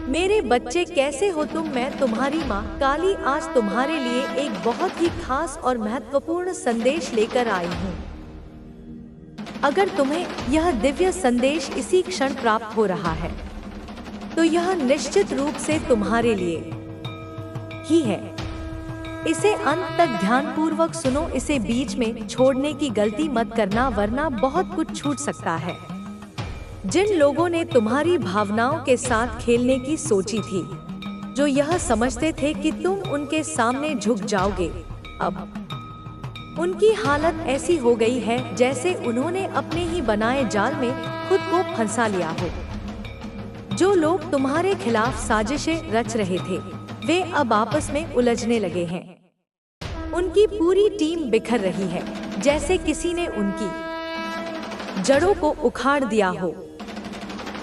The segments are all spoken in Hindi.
मेरे बच्चे कैसे हो तुम? मैं तुम्हारी माँ काली आज तुम्हारे लिए एक बहुत ही खास और महत्वपूर्ण संदेश लेकर आई हूँ। अगर तुम्हें यह दिव्य संदेश इसी क्षण प्राप्त हो रहा है तो यह निश्चित रूप से तुम्हारे लिए ही है। इसे अंत तक ध्यानपूर्वक सुनो, इसे बीच में छोड़ने की गलती मत करना वरना बहुत कुछ छूट सकता है। जिन लोगों ने तुम्हारी भावनाओं के साथ खेलने की सोची थी, जो यह समझते थे कि तुम उनके सामने झुक जाओगे, अब उनकी हालत ऐसी हो गई है जैसे उन्होंने अपने ही बनाए जाल में खुद को फंसा लिया हो। जो लोग तुम्हारे खिलाफ साजिशें रच रहे थे, वे अब आपस में उलझने लगे हैं। उनकी पूरी टीम बिखर रही है, जैसे किसी ने उनकी जड़ों को उखाड़ दिया हो।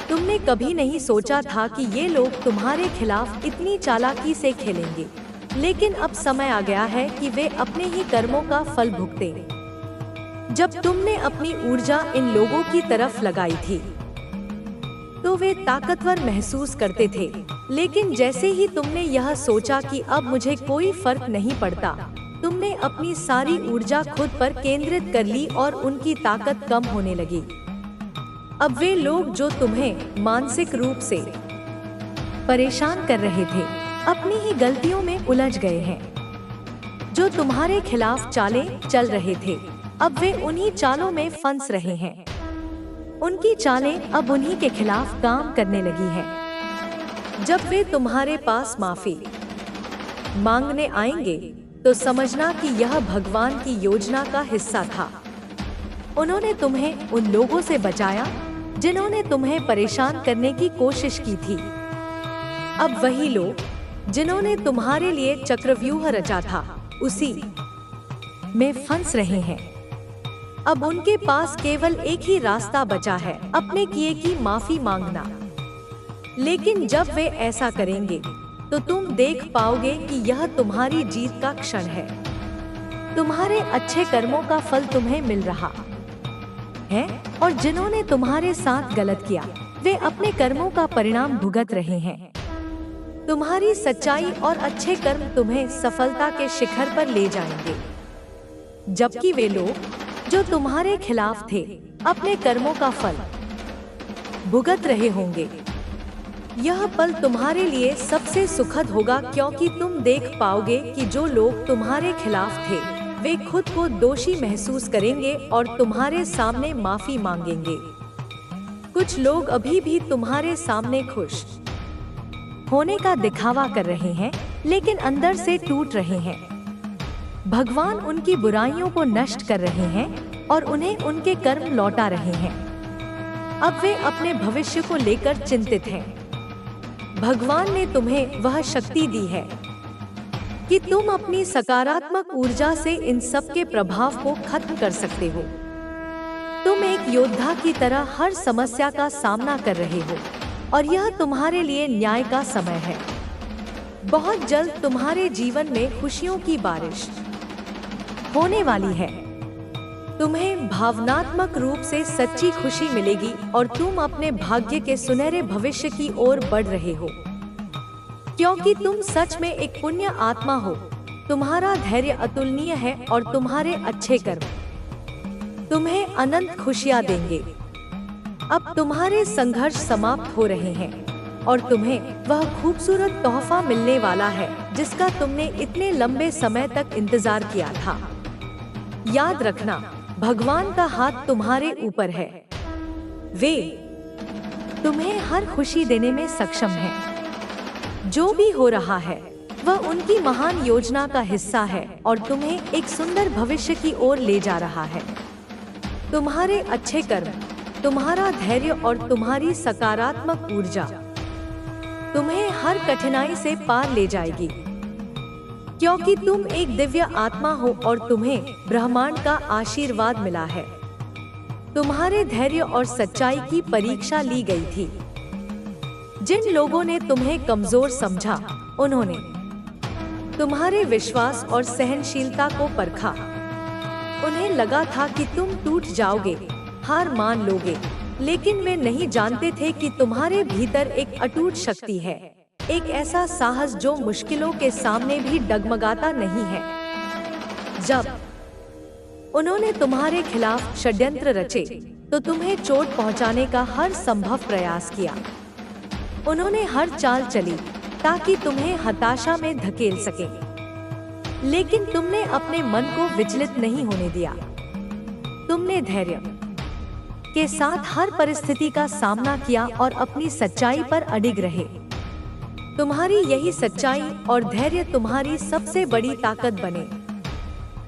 तुमने कभी नहीं सोचा था कि ये लोग तुम्हारे खिलाफ इतनी चालाकी से खेलेंगे, लेकिन अब समय आ गया है कि वे अपने ही कर्मों का फल भुगते। जब तुमने अपनी ऊर्जा इन लोगों की तरफ लगाई थी तो वे ताकतवर महसूस करते थे, लेकिन जैसे ही तुमने यह सोचा कि अब मुझे कोई फर्क नहीं पड़ता, तुमने अपनी सारी ऊर्जा खुद पर केंद्रित कर ली और उनकी ताकत कम होने लगी। अब वे लोग जो तुम्हें मानसिक रूप से परेशान कर रहे थे, अपनी ही गलतियों में उलझ गए हैं। जो तुम्हारे खिलाफ चालें चल रहे थे, अब वे उन्हीं चालों में फंस रहे हैं। उनकी चालें अब उन्हीं के खिलाफ काम करने लगी हैं। जब वे तुम्हारे पास माफी मांगने आएंगे तो समझना कि यह भगवान की योजना का हिस्सा था। उन्होंने तुम्हें उन लोगों से बचाया जिन्होंने तुम्हें परेशान करने की कोशिश की थी। अब वही लोग जिन्होंने तुम्हारे लिए चक्रव्यूह रचा था, उसी में फंस रहे हैं। अब उनके पास केवल एक ही रास्ता बचा है, अपने किए की माफी मांगना। लेकिन जब वे ऐसा करेंगे तो तुम देख पाओगे कि यह तुम्हारी जीत का क्षण है। तुम्हारे अच्छे कर्मों का फल तुम्हें मिल रहा है और जिन्होंने तुम्हारे साथ गलत किया, वे अपने कर्मों का परिणाम भुगत रहे हैं। तुम्हारी सच्चाई और अच्छे कर्म तुम्हें सफलता के शिखर पर ले जाएंगे, जबकि वे लोग जो तुम्हारे खिलाफ थे, अपने कर्मों का फल भुगत रहे होंगे। यह पल तुम्हारे लिए सबसे सुखद होगा, क्योंकि तुम देख पाओगे कि जो लोग तुम्हारे खिलाफ थे, वे खुद को दोषी महसूस करेंगे और तुम्हारे सामने माफी मांगेंगे। कुछ लोग अभी भी तुम्हारे सामने खुश होने का दिखावा कर रहे हैं, लेकिन अंदर से टूट रहे हैं। भगवान उनकी बुराइयों को नष्ट कर रहे हैं और उन्हें उनके कर्म लौटा रहे हैं। अब वे अपने भविष्य को लेकर चिंतित हैं। भगवान ने तुम्हें वह शक्ति दी है कि तुम अपनी सकारात्मक ऊर्जा से इन सब के प्रभाव को खत्म कर सकते हो। तुम एक योद्धा की तरह हर समस्या का सामना कर रहे हो और यह तुम्हारे लिए न्याय का समय है। बहुत जल्द तुम्हारे जीवन में खुशियों की बारिश होने वाली है। तुम्हें भावनात्मक रूप से सच्ची खुशी मिलेगी और तुम अपने भाग्य के सुनहरे भविष्य की ओर बढ़ रहे हो, क्योंकि तुम सच में एक पुण्य आत्मा हो। तुम्हारा धैर्य अतुलनीय है और तुम्हारे अच्छे कर्म तुम्हें अनंत खुशियां देंगे। अब तुम्हारे संघर्ष समाप्त हो रहे हैं और तुम्हें वह खूबसूरत तोहफा मिलने वाला है जिसका तुमने इतने लंबे समय तक इंतजार किया था। याद रखना, भगवान का हाथ तुम्हारे ऊपर है। वे तुम्हें हर खुशी देने में सक्षम हैं। जो भी हो रहा है वह उनकी महान योजना का हिस्सा है और तुम्हें एक सुंदर भविष्य की ओर ले जा रहा है। तुम्हारे अच्छे कर्म, तुम्हारा धैर्य और तुम्हारी सकारात्मक ऊर्जा तुम्हें हर कठिनाई से पार ले जाएगी, क्योंकि तुम एक दिव्य आत्मा हो और तुम्हें ब्रह्मांड का आशीर्वाद मिला है। तुम्हारे धैर्य और सच्चाई की परीक्षा ली गई थी। जिन लोगों ने तुम्हें कमजोर समझा, उन्होंने तुम्हारे विश्वास और सहनशीलता को परखा। उन्हें लगा था कि तुम टूट जाओगे, हार मान लोगे, लेकिन वे नहीं जानते थे कि तुम्हारे भीतर एक अटूट शक्ति है, एक ऐसा साहस जो मुश्किलों के सामने भी डगमगाता नहीं है। जब उन्होंने तुम्हारे खिलाफ षड्यंत्र रचे तो तुम्हें चोट पहुंचाने का हर संभव प्रयास किया। उन्होंने हर चाल चली ताकि तुम्हें हताशा में धकेल सके, लेकिन तुमने अपने मन को विचलित नहीं होने दिया। तुमने धैर्य के साथ हर परिस्थिति का सामना किया और अपनी सच्चाई पर अडिग रहे। तुम्हारी यही सच्चाई और धैर्य तुम्हारी सबसे बड़ी ताकत बने।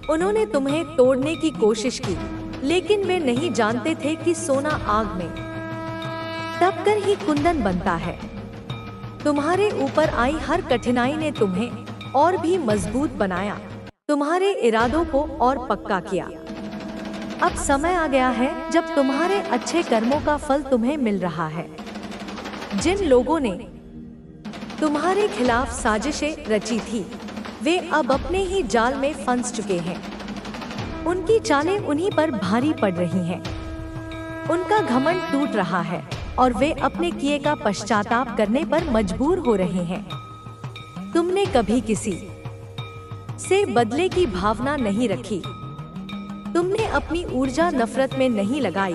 उन्होंने तुम्हें तोड़ने की कोशिश की, लेकिन वे नहीं जानते थे कि सोना आग में तपकर ही कुंदन बनता है। तुम्हारे ऊपर आई हर कठिनाई ने तुम्हें और भी मजबूत बनाया, तुम्हारे इरादों को और पक्का किया। अब समय आ गया है जब तुम्हारे अच्छे कर्मों का फल तुम्हें मिल रहा है। जिन लोगों ने तुम्हारे खिलाफ साजिशें रची थी, वे अब अपने ही जाल में फंस चुके हैं। उनकी चालें उन्हीं पर भारी पड़ रही हैं। उनका घमंड टूट रहा है और वे अपने किए का पश्चाताप करने पर मजबूर हो रहे हैं। तुमने कभी किसी से बदले की भावना नहीं रखी। तुमने अपनी ऊर्जा नफरत में नहीं लगाई,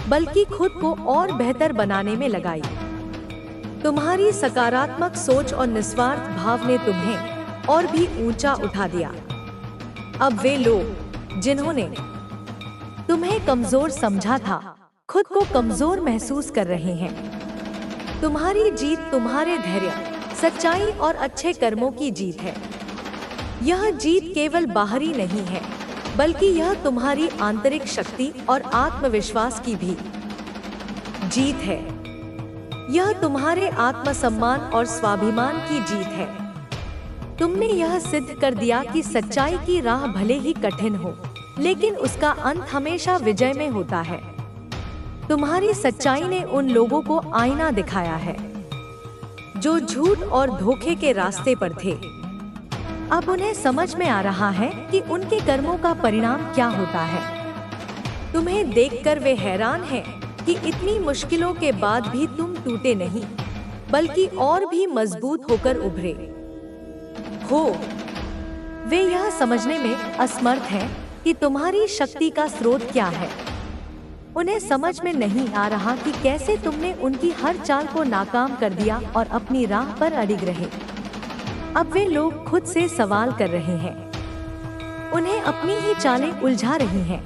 बल्कि खुद को और बेहतर बनाने में लगाई। तुम्हारी सकारात्मक सोच और निस्वार्थ भाव ने तुम्हें और भी ऊंचा उठा दिया। अब वे लोग जिन्होंने तुम्हें कमजोर समझा था, खुद को कमजोर महसूस कर रहे हैं। तुम्हारी जीत तुम्हारे धैर्य, सच्चाई और अच्छे कर्मों की जीत है। यह जीत केवल बाहरी नहीं है, बल्कि यह तुम्हारी आंतरिक शक्ति और आत्मविश्वास की भी जीत है। यह तुम्हारे आत्मसम्मान और स्वाभिमान की जीत है। तुमने यह सिद्ध कर दिया कि सच्चाई की राह भले ही कठिन हो, लेकिन उसका अंत हमेशा विजय में होता है। तुम्हारी सच्चाई ने उन लोगों को आईना दिखाया है जो झूठ और धोखे के रास्ते पर थे। अब उन्हें समझ में आ रहा है कि उनके कर्मों का परिणाम क्या होता है। तुम्हें देखकर वे हैरान हैं कि इतनी मुश्किलों के बाद भी तुम टूटे नहीं, बल्कि और भी मजबूत होकर उभरे हो। वे यह समझने में असमर्थ हैं कि तुम्हारी शक्ति का स्रोत क्या है। उन्हें समझ में नहीं आ रहा कि कैसे तुमने उनकी हर चाल को नाकाम कर दिया और अपनी राह पर अडिग रहे। अब वे लोग खुद से सवाल कर रहे हैं। उन्हें अपनी ही चालें उलझा रही हैं।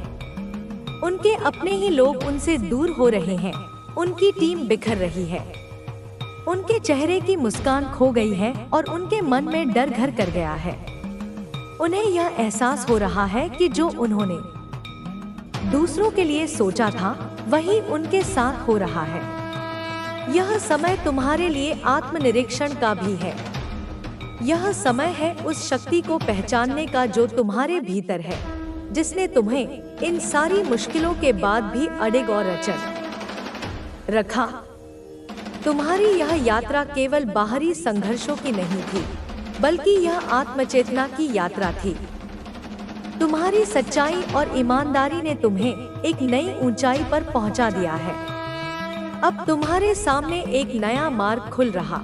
उनके अपने ही लोग उनसे दूर हो रहे हैं। उनकी टीम बिखर रही है। उनके चेहरे की मुस्कान खो गई है और उनके मन में डर घर कर गया है। उन्हें यह एहसास हो रहा है कि जो उन्होंने दूसरों के लिए सोचा था, वही उनके साथ हो रहा है। यह समय तुम्हारे लिए आत्मनिरीक्षण का भी है। यह समय है उस शक्ति को पहचानने का जो तुम्हारे भीतर है, जिसने तुम्हें इन सारी मुश्किलों के बाद भी अडिग और अचल रखा। तुम्हारी यह यात्रा केवल बाहरी संघर्षों की नहीं थी, बल्कि यह आत्मचेतना की यात्रा थी। तुम्हारी सच्चाई और ईमानदारी ने तुम्हें एक नई ऊंचाई पर पहुंचा दिया है। अब तुम्हारे सामने एक नया मार्ग खुल रहा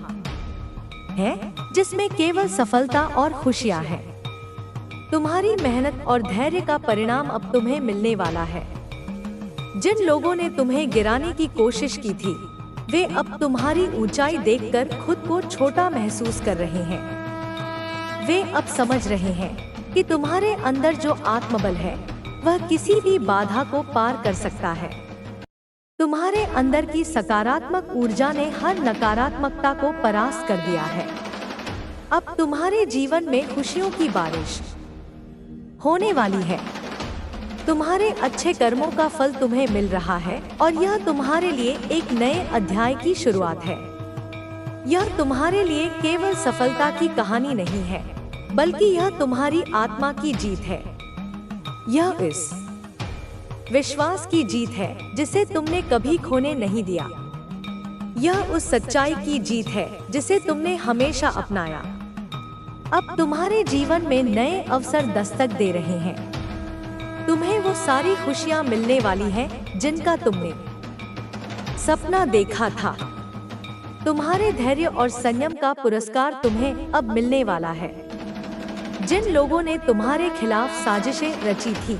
है, जिसमें केवल सफलता और खुशियां हैं। तुम्हारी मेहनत और धैर्य का परिणाम अब तुम्हें मिलने वाला है। जिन लोगों ने तुम्हें गिराने की कोशिश की थी, वे अब तुम्हारी ऊंचाई देखकर खुद को छोटा महसूस कर रहे हैं। वे अब समझ रहे हैं कि तुम्हारे अंदर जो आत्मबल है, वह किसी भी बाधा को पार कर सकता है। तुम्हारे अंदर की सकारात्मक ऊर्जा ने हर नकारात्मकता को परास्त कर दिया है। अब तुम्हारे जीवन में खुशियों की बारिश होने वाली है। तुम्हारे अच्छे कर्मों का फल तुम्हें मिल रहा है और यह तुम्हारे लिए एक नए अध्याय की शुरुआत है। यह तुम्हारे लिए केवल सफलता की कहानी नहीं है, बल्कि यह तुम्हारी आत्मा की जीत है। यह इस विश्वास की जीत है जिसे तुमने कभी खोने नहीं दिया। यह उस सच्चाई की जीत है जिसे तुमने हमेशा अपनाया। अब तुम्हारे जीवन में नए अवसर दस्तक दे रहे हैं। तुम्हें वो सारी खुशियां मिलने वाली हैं जिनका तुमने सपना देखा था। तुम्हारे धैर्य और संयम का पुरस्कार तुम्हें अब मिलने वाला है। जिन लोगों ने तुम्हारे खिलाफ साजिशें रची थी,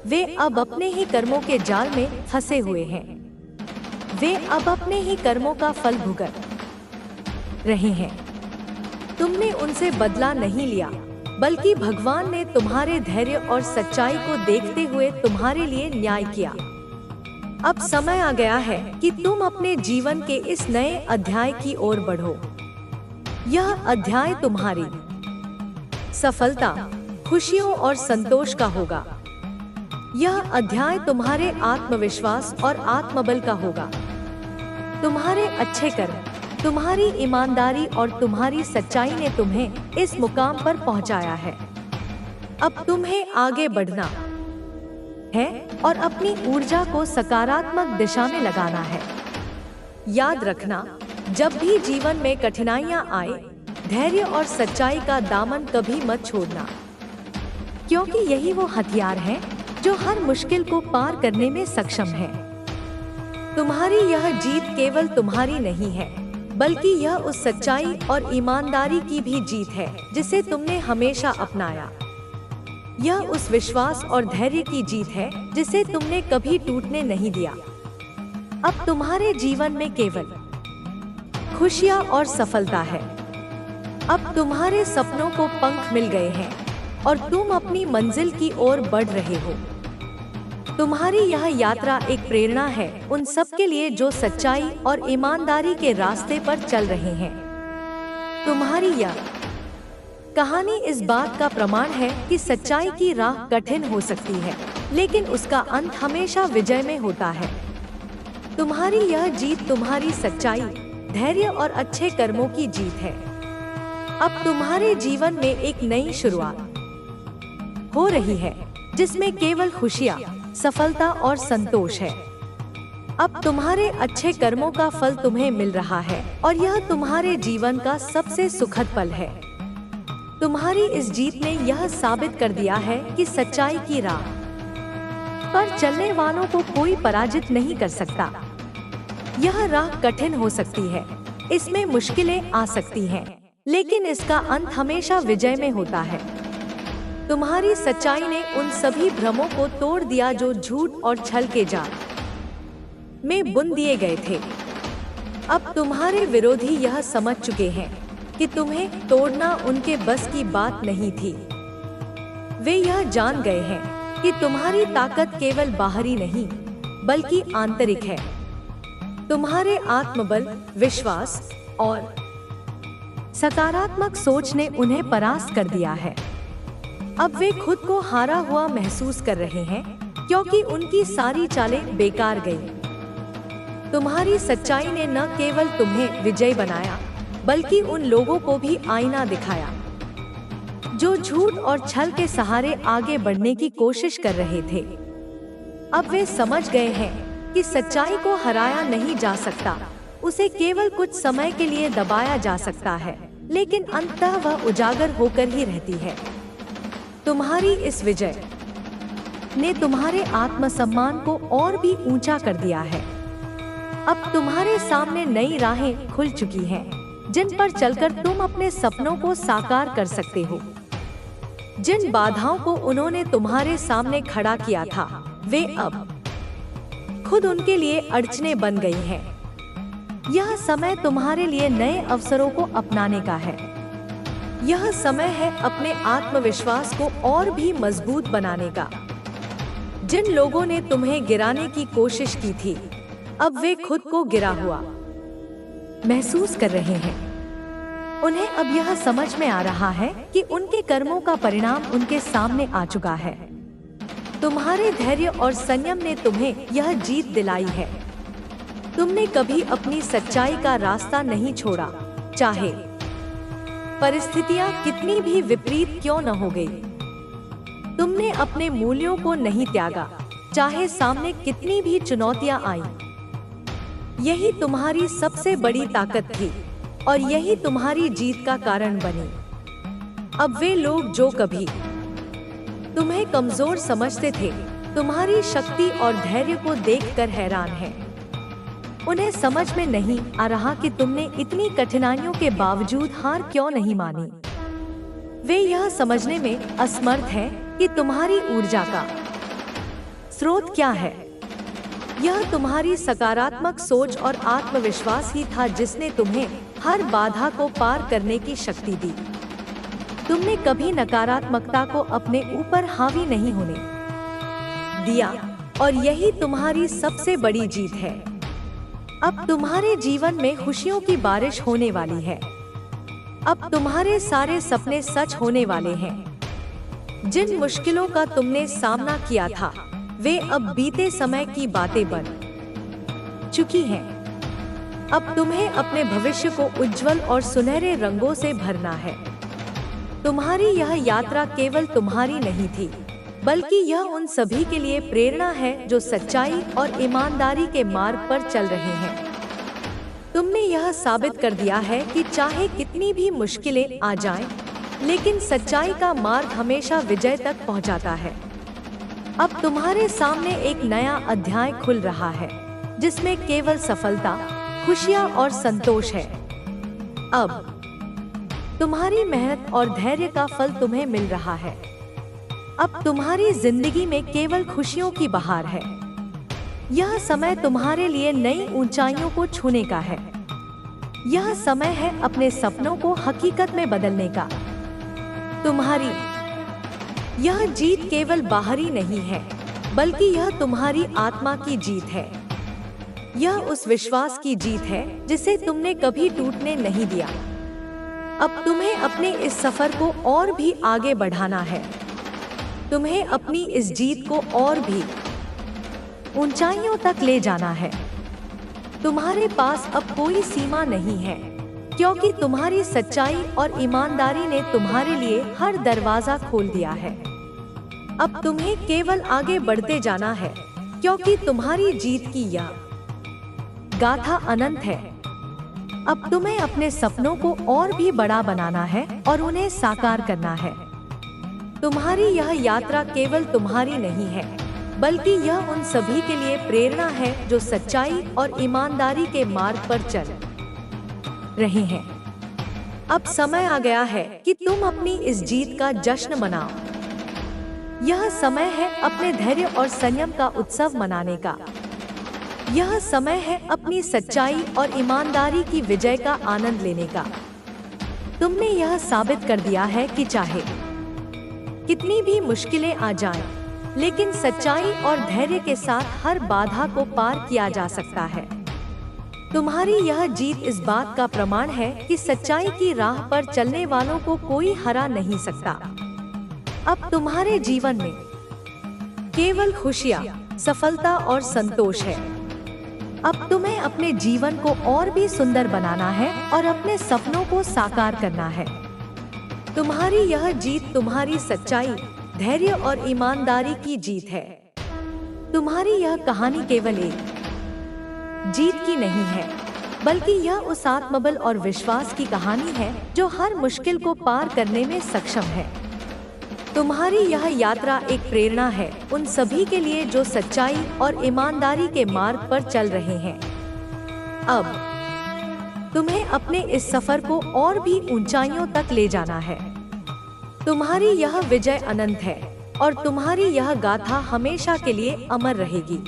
वे अब अपने ही कर्मों के जाल में फंसे हुए हैं। वे अब अपने ही कर्मों का फल भुगत रहे हैं। तुमने उनसे बदला नहीं लिया, बल्कि भगवान ने तुम्हारे धैर्य और सच्चाई को देखते हुए तुम्हारे लिए न्याय किया। अब समय आ गया है कि तुम अपने जीवन के इस नए अध्याय की ओर बढ़ो। यह अध्याय तुम्हारी सफलता, खुशियों और संतोष का होगा। यह अध्याय तुम्हारे आत्मविश्वास और आत्मबल का होगा। तुम्हारे अच्छे कर्म, तुम्हारी ईमानदारी और तुम्हारी सच्चाई ने तुम्हें इस मुकाम पर पहुंचाया है। अब तुम्हें आगे बढ़ना है और अपनी ऊर्जा को सकारात्मक दिशा में लगाना है। याद रखना, जब भी जीवन में कठिनाइयां आए, धैर्य और सच्चाई का दामन कभी मत छोड़ना, क्योंकि यही वो हथियार है जो हर मुश्किल को पार करने में सक्षम है। तुम्हारी यह जीत केवल तुम्हारी नहीं है, बल्कि यह उस सच्चाई और ईमानदारी की भी जीत है जिसे तुमने हमेशा अपनाया। यह उस विश्वास और धैर्य की जीत है जिसे तुमने कभी टूटने नहीं दिया। अब तुम्हारे जीवन में केवल खुशियां और सफलता है। अब तुम्हारे सपनों को पंख मिल गए हैं और तुम अपनी मंजिल की ओर बढ़ रहे हो। तुम्हारी यह यात्रा एक प्रेरणा है उन सब के लिए जो सच्चाई और ईमानदारी के रास्ते पर चल रहे हैं। तुम्हारी यह कहानी इस बात का प्रमाण है कि सच्चाई की राह कठिन हो सकती है, लेकिन उसका अंत हमेशा विजय में होता है। तुम्हारी यह जीत तुम्हारी सच्चाई, धैर्य और अच्छे कर्मों की जीत है। अब तुम्हारे जीवन में एक नई शुरुआत हो रही है, जिसमें केवल खुशियाँ, सफलता और संतोष है। अब तुम्हारे अच्छे कर्मों का फल तुम्हें मिल रहा है और यह तुम्हारे जीवन का सबसे सुखद पल है। तुम्हारी इस जीत ने यह साबित कर दिया है कि सच्चाई की राह पर चलने वालों को कोई पराजित नहीं कर सकता। यह राह कठिन हो सकती है, इसमें मुश्किलें आ सकती हैं, लेकिन इसका अंत हमेशा विजय में होता है। तुम्हारी सच्चाई ने उन सभी भ्रमों को तोड़ दिया जो झूठ और छल के जाल में बुन दिए गए थे। अब तुम्हारे विरोधी यह समझ चुके हैं कि तुम्हें तोड़ना उनके बस की बात नहीं थी। वे यह जान गए हैं कि तुम्हारी ताकत केवल बाहरी नहीं, बल्कि आंतरिक है। तुम्हारे आत्मबल, विश्वास और सकारात्मक सोच ने उन्हें परास्त कर दिया है। अब वे खुद को हारा हुआ महसूस कर रहे हैं, क्योंकि उनकी सारी चालें बेकार गई। तुम्हारी सच्चाई ने न केवल तुम्हें विजयी बनाया, बल्कि उन लोगों को भी आईना दिखाया जो झूठ और छल के सहारे आगे बढ़ने की कोशिश कर रहे थे। अब वे समझ गए हैं कि सच्चाई को हराया नहीं जा सकता, उसे केवल कुछ समय के लिए दबाया जा सकता है, लेकिन अंततः वह उजागर होकर ही रहती है। तुम्हारी इस विजय ने तुम्हारे आत्मसम्मान को और भी ऊंचा कर दिया है। अब तुम्हारे सामने नई राहें खुल चुकी हैं, जिन पर चलकर तुम अपने सपनों को साकार कर सकते हो। जिन बाधाओं को उन्होंने तुम्हारे सामने खड़ा किया था, वे अब खुद उनके लिए अड़चनें बन गई हैं। यह समय तुम्हारे लिए नए अवसरों को अपनाने का है। यह समय है अपने आत्मविश्वास को और भी मजबूत बनाने का। जिन लोगों ने तुम्हें गिराने की कोशिश की थी, अब वे खुद को गिरा हुआ महसूस कर रहे हैं। उन्हें अब यह समझ में आ रहा है कि उनके कर्मों का परिणाम उनके सामने आ चुका है। तुम्हारे धैर्य और संयम ने तुम्हें यह जीत दिलाई है। तुमने कभी अपनी सच्चाई का रास्ता नहीं छोड़ा, चाहे परिस्थितियां कितनी भी विपरीत क्यों न हो गई। तुमने अपने मूल्यों को नहीं त्यागा, चाहे सामने कितनी भी चुनौतियां आईं। यही तुम्हारी सबसे बड़ी ताकत थी और यही तुम्हारी जीत का कारण बनी। अब वे लोग जो कभी तुम्हें कमजोर समझते थे, तुम्हारी शक्ति और धैर्य को देखकर हैरान हैं। उन्हें समझ में नहीं आ रहा कि तुमने इतनी कठिनाइयों के बावजूद हार क्यों नहीं मानी। वे यह समझने में असमर्थ हैं कि तुम्हारी ऊर्जा का स्रोत क्या है। यह तुम्हारी सकारात्मक सोच और आत्मविश्वास ही था जिसने तुम्हें हर बाधा को पार करने की शक्ति दी। तुमने कभी नकारात्मकता को अपने ऊपर हावी नहीं होने दिया और यही तुम्हारी सबसे बड़ी जीत है। अब तुम्हारे जीवन में खुशियों की बारिश होने वाली है। अब तुम्हारे सारे सपने सच होने वाले हैं। जिन मुश्किलों का तुमने सामना किया था वे अब बीते समय की बातें बन चुकी हैं। अब तुम्हें अपने भविष्य को उज्जवल और सुनहरे रंगों से भरना है। तुम्हारी यह यात्रा केवल तुम्हारी नहीं थी, बल्कि यह उन सभी के लिए प्रेरणा है जो सच्चाई और ईमानदारी के मार्ग पर चल रहे हैं। तुमने यह साबित कर दिया है कि चाहे कितनी भी मुश्किलें आ जाएं, लेकिन सच्चाई का मार्ग हमेशा विजय तक पहुंचाता है। अब तुम्हारे सामने एक नया अध्याय खुल रहा है, जिसमें केवल सफलता, खुशियां और संतोष है। अब तुम्हारी मेहनत और धैर्य का फल तुम्हें मिल रहा है। अब तुम्हारी जिंदगी में केवल खुशियों की बहार है। यह समय तुम्हारे लिए नई ऊंचाइयों को छूने का है। यह समय है अपने सपनों को हकीकत में बदलने का। तुम्हारी यह जीत केवल बाहरी नहीं है, बल्कि यह तुम्हारी आत्मा की जीत है। यह उस विश्वास की जीत है जिसे तुमने कभी टूटने नहीं दिया। अब तुम्हें अपने इस सफर को और भी आगे बढ़ाना है। तुम्हें अपनी इस जीत को और भी ऊंचाइयों तक ले जाना है। तुम्हारे पास अब कोई सीमा नहीं है, क्योंकि तुम्हारी सच्चाई और ईमानदारी ने तुम्हारे लिए हर दरवाजा खोल दिया है। अब तुम्हें केवल आगे बढ़ते जाना है, क्योंकि तुम्हारी जीत की यह गाथा अनंत है। अब तुम्हें अपने सपनों को और भी बड़ा बनाना है और उन्हें साकार करना है। तुम्हारी यह यात्रा केवल तुम्हारी नहीं है, बल्कि यह उन सभी के लिए प्रेरणा है जो सच्चाई और ईमानदारी के मार्ग पर चल रहे हैं। अब समय आ गया है कि तुम अपनी इस जीत का जश्न मनाओ। यह समय है अपने धैर्य और संयम का उत्सव मनाने का। यह समय है अपनी सच्चाई और ईमानदारी की विजय का आनंद लेने का। तुमने यह साबित कर दिया है कि चाहे कितनी भी मुश्किलें आ जाएं, लेकिन सच्चाई और धैर्य के साथ हर बाधा को पार किया जा सकता है। तुम्हारी यह जीत इस बात का प्रमाण है कि सच्चाई की राह पर चलने वालों को कोई हरा नहीं सकता। अब तुम्हारे जीवन में केवल खुशियाँ, सफलता और संतोष है। अब तुम्हें अपने जीवन को और भी सुंदर बनाना है और अपने सपनों को साकार करना है। तुम्हारी यह जीत तुम्हारी सच्चाई, धैर्य और ईमानदारी की जीत है। तुम्हारी यह कहानी केवल एक जीत की नहीं है, बल्कि यह उस आत्मबल और विश्वास की कहानी है जो हर मुश्किल को पार करने में सक्षम है। तुम्हारी यह यात्रा एक प्रेरणा है उन सभी के लिए जो सच्चाई और ईमानदारी के मार्ग पर चल रहे हैं। अब तुम्हें अपने इस सफर को और भी ऊंचाइयों तक ले जाना है। तुम्हारी यह विजय अनंत है और तुम्हारी यह गाथा हमेशा के लिए अमर रहेगी।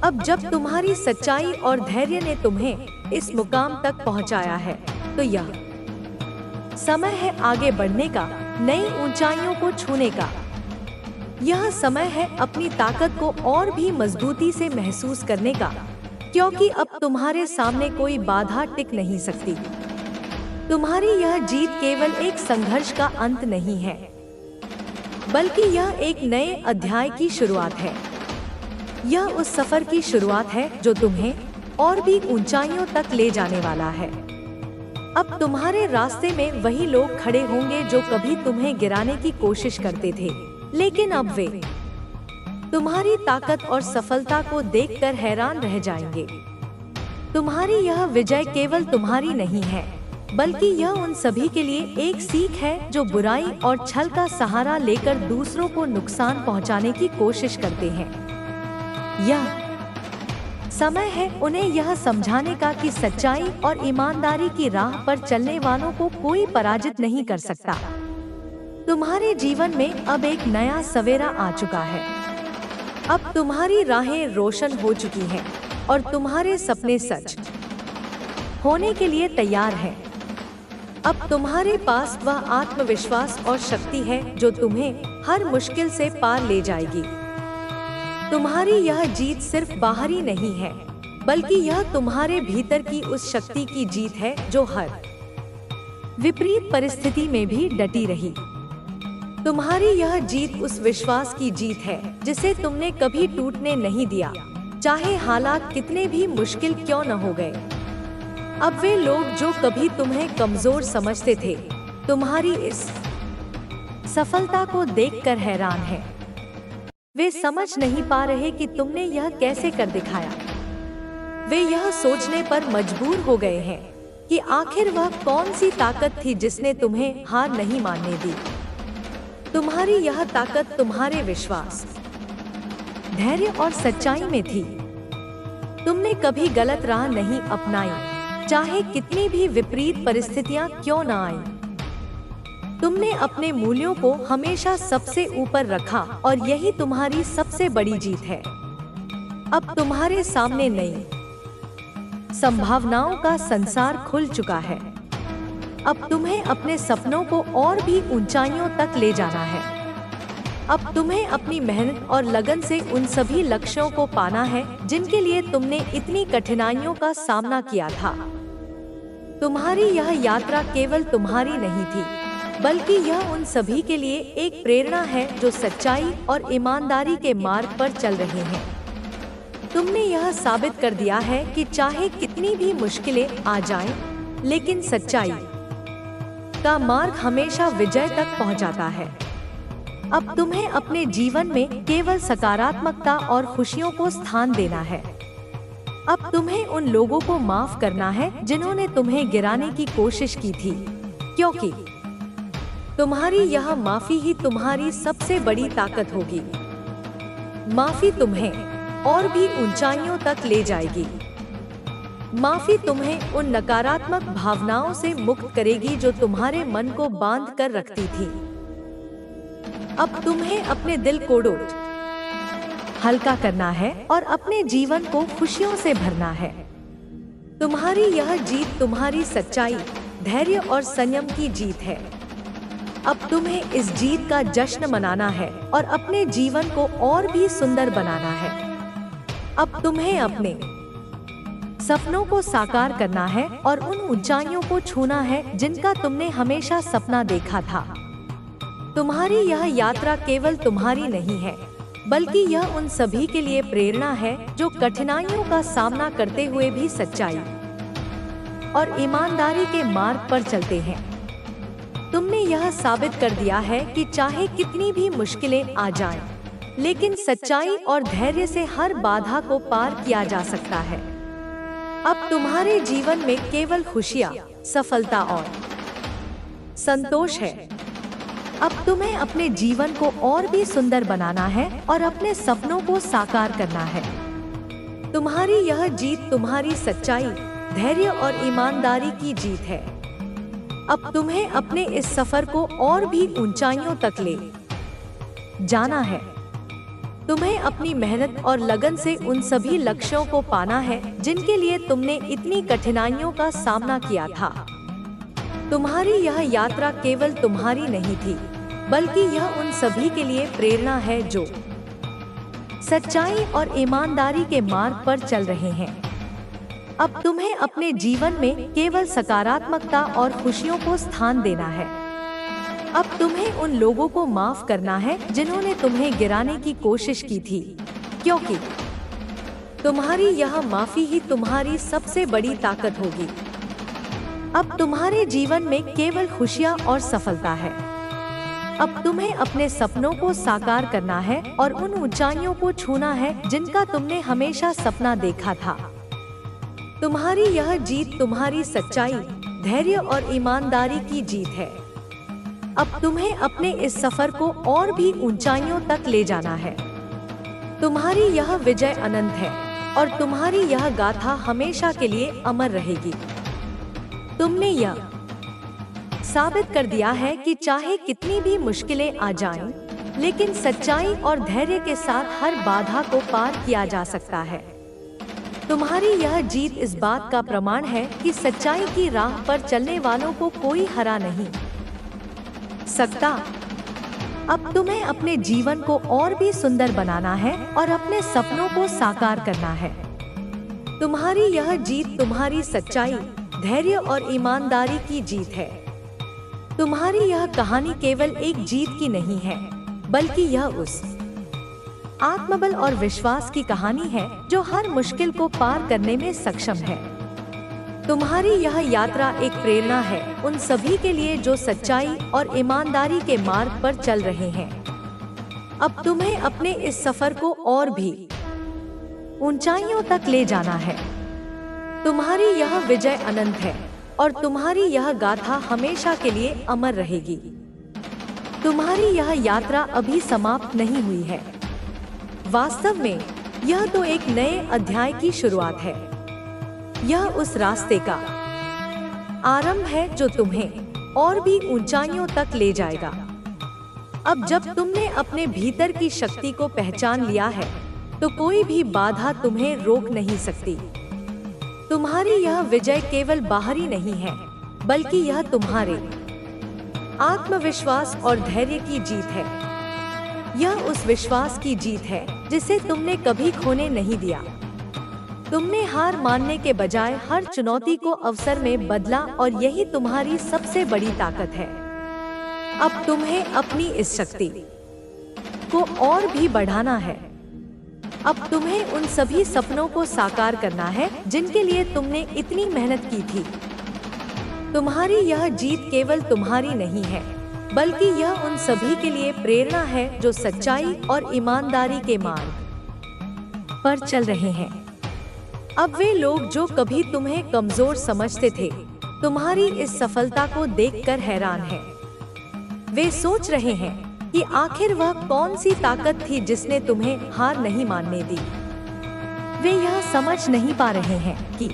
अब जब तुम्हारी सच्चाई और धैर्य ने तुम्हें इस मुकाम तक पहुंचाया है, तो यह समय है आगे बढ़ने का, नई ऊंचाइयों को छूने का। यह समय है अपनी ताकत को और भी मजबूती से महसूस करने का, क्योंकि अब तुम्हारे सामने कोई बाधा टिक नहीं सकती। तुम्हारी यह जीत केवल एक संघर्ष का अंत नहीं है, बल्कि यह एक नए अध्याय की शुरुआत है। यह उस सफर की शुरुआत है जो तुम्हें और भी ऊंचाइयों तक ले जाने वाला है। अब तुम्हारे रास्ते में वही लोग खड़े होंगे जो कभी तुम्हें गिराने की कोशिश करते थे, लेकिन अब वे तुम्हारी ताकत और सफलता को देखकर हैरान रह जाएंगे। तुम्हारी यह विजय केवल तुम्हारी नहीं है, बल्कि यह उन सभी के लिए एक सीख है जो बुराई और छल का सहारा लेकर दूसरों को नुकसान पहुंचाने की कोशिश करते हैं। यह समय है उन्हें यह समझाने का कि सच्चाई और ईमानदारी की राह पर चलने वालों को कोई पराजित नहीं कर सकता। तुम्हारे जीवन में अब एक नया सवेरा आ चुका है। अब तुम्हारी राहें रोशन हो चुकी हैं और तुम्हारे सपने सच होने के लिए तैयार हैं। अब तुम्हारे पास वह आत्मविश्वास और शक्ति है जो तुम्हें हर मुश्किल से पार ले जाएगी। तुम्हारी यह जीत सिर्फ बाहरी नहीं है, बल्कि यह तुम्हारे भीतर की उस शक्ति की जीत है जो हर विपरीत परिस्थिति में भी डटी रही। तुम्हारी यह जीत उस विश्वास की जीत है जिसे तुमने कभी टूटने नहीं दिया, चाहे हालात कितने भी मुश्किल क्यों न हो गए। अब वे लोग जो कभी तुम्हें कमजोर समझते थे, तुम्हारी इस सफलता को देखकर हैरान हैं। वे समझ नहीं पा रहे कि तुमने यह कैसे कर दिखाया। वे यह सोचने पर मजबूर हो गए हैं कि आखिर वह कौन सी ताकत थी जिसने तुम्हें हार नहीं मानने दी। तुम्हारी यह ताकत तुम्हारे विश्वास, धैर्य और सच्चाई में थी। तुमने कभी गलत राह नहीं अपनाई, चाहे कितनी भी विपरीत परिस्थितियां क्यों न आईं। तुमने अपने मूल्यों को हमेशा सबसे ऊपर रखा और यही तुम्हारी सबसे बड़ी जीत है। अब तुम्हारे सामने नई संभावनाओं का संसार खुल चुका है। अब तुम्हें अपने सपनों को और भी ऊंचाइयों तक ले जाना है। अब तुम्हें अपनी मेहनत और लगन से उन सभी लक्ष्यों को पाना है जिनके लिए तुमने इतनी कठिनाइयों का सामना किया था। तुम्हारी यह यात्रा केवल तुम्हारी नहीं थी, बल्कि यह उन सभी के लिए एक प्रेरणा है जो सच्चाई और ईमानदारी के मार्ग पर चल रहे हैं। तुमने यह साबित कर दिया है कि चाहे कितनी भी मुश्किलें आ जाएं, लेकिन सच्चाई का मार्ग हमेशा विजय तक पहुंचाता है। अब तुम्हें अपने जीवन में केवल सकारात्मकता और खुशियों को स्थान देना है। अब तुम्हें उन लोगों को माफ करना है जिन्होंने तुम्हें गिराने की कोशिश की थी, क्योंकि तुम्हारी यह माफी ही तुम्हारी सबसे बड़ी ताकत होगी। माफी तुम्हें और भी ऊंचाइयों तक ले जाएगी। माफी तुम्हें उन नकारात्मक भावनाओं से मुक्त करेगी जो तुम्हारे मन को बांध कर रखती थी। अब तुम्हें अपने दिल को हल्का करना है और अपने जीवन को खुशियों से भरना है। तुम्हारी यह जीत तुम्हारी सच्चाई, धैर्य और संयम की जीत है। अब तुम्हें इस जीत का जश्न मनाना है और अपने जीवन को और भी सुंदर बनाना है। अब तुम्हें अपने सपनों को साकार करना है और उन ऊंचाइयों को छूना है जिनका तुमने हमेशा सपना देखा था। तुम्हारी यह यात्रा केवल तुम्हारी नहीं है, बल्कि यह उन सभी के लिए प्रेरणा है जो कठिनाइयों का सामना करते हुए भी सच्चाई और ईमानदारी के मार्ग पर चलते हैं। तुमने यह साबित कर दिया है कि चाहे कितनी भी मुश्किलें आ जाएं, लेकिन सच्चाई और धैर्य से हर बाधा को पार किया जा सकता है। अब तुम्हारे जीवन में केवल खुशियाँ, सफलता और संतोष है। अब तुम्हें अपने जीवन को और भी सुंदर बनाना है और अपने सपनों को साकार करना है। तुम्हारी यह जीत तुम्हारी सच्चाई, धैर्य और ईमानदारी की जीत है। अब तुम्हें अपने इस सफर को और भी ऊंचाइयों तक ले जाना है। तुम्हें अपनी मेहनत और लगन से उन सभी लक्ष्यों को पाना है जिनके लिए तुमने इतनी कठिनाइयों का सामना किया था। तुम्हारी यह यात्रा केवल तुम्हारी नहीं थी, बल्कि यह उन सभी के लिए प्रेरणा है जो सच्चाई और ईमानदारी के मार्ग पर चल रहे हैं। अब तुम्हें अपने जीवन में केवल सकारात्मकता और खुशियों को स्थान देना है। अब तुम्हें उन लोगों को माफ करना है जिन्होंने तुम्हें गिराने की कोशिश की थी, क्योंकि तुम्हारी यह माफी ही तुम्हारी सबसे बड़ी ताकत होगी। अब तुम्हारे जीवन में केवल खुशियाँ और सफलता है। अब तुम्हें अपने सपनों को साकार करना है और उन ऊंचाइयों को छूना है जिनका तुमने हमेशा सपना देखा था। तुम्हारी यह जीत तुम्हारी सच्चाई, धैर्य और ईमानदारी की जीत है। अब तुम्हें अपने इस सफर को और भी ऊंचाइयों तक ले जाना है। तुम्हारी यह विजय अनंत है और तुम्हारी यह गाथा हमेशा के लिए अमर रहेगी। तुमने यह साबित कर दिया है कि चाहे कितनी भी मुश्किलें आ जाएं, लेकिन सच्चाई और धैर्य के साथ हर बाधा को पार किया जा सकता है। तुम्हारी यह जीत इस बात का प्रमाण है कि सच्चाई की राह पर चलने वालों को कोई हरा नहीं सकता। अब तुम्हें अपने जीवन को और भी सुंदर बनाना है और अपने सपनों को साकार करना है। तुम्हारी यह जीत तुम्हारी सच्चाई, धैर्य और ईमानदारी की जीत है। तुम्हारी यह कहानी केवल एक जीत की नहीं है, बल्कि यह उस आत्मबल और विश्वास की कहानी है जो हर मुश्किल को पार करने में सक्षम है। तुम्हारी यह यात्रा एक प्रेरणा है उन सभी के लिए जो सच्चाई और ईमानदारी के मार्ग पर चल रहे हैं। अब तुम्हें अपने इस सफर को और भी ऊंचाइयों तक ले जाना है। तुम्हारी यह विजय अनंत है और तुम्हारी यह गाथा हमेशा के लिए अमर रहेगी। तुम्हारी यह यात्रा अभी समाप्त नहीं हुई है। वास्तव में यह तो एक नए अध्याय की शुरुआत है। यह उस रास्ते का आरंभ है जो तुम्हें और भी ऊंचाइयों तक ले जाएगा। अब जब तुमने अपने भीतर की शक्ति को पहचान लिया है, तो कोई भी बाधा तुम्हें रोक नहीं सकती। तुम्हारी यह विजय केवल बाहरी नहीं है, बल्कि यह तुम्हारे आत्मविश्वास और धैर्य की जीत है। यह उस विश्वास की जीत है जिसे तुमने कभी खोने नहीं दिया। तुमने हार मानने के बजाय हर चुनौती को अवसर में बदला और यही तुम्हारी सबसे बड़ी ताकत है। अब तुम्हें अपनी इस शक्ति को और भी बढ़ाना है। अब तुम्हें उन सभी सपनों को साकार करना है जिनके लिए तुमने इतनी मेहनत की थी। तुम्हारी यह जीत केवल तुम्हारी नहीं है, बल्कि यह उन सभी के लिए प्रेरणा है जो सच्चाई और ईमानदारी के मार्ग पर चल रहे हैं। अब वे लोग जो कभी तुम्हें कमजोर समझते थे, तुम्हारी इस सफलता को देखकर हैरान हैं। वे सोच रहे हैं कि आखिर वह कौन सी ताकत थी जिसने तुम्हें हार नहीं मानने दी। वे यह समझ नहीं पा रहे हैं कि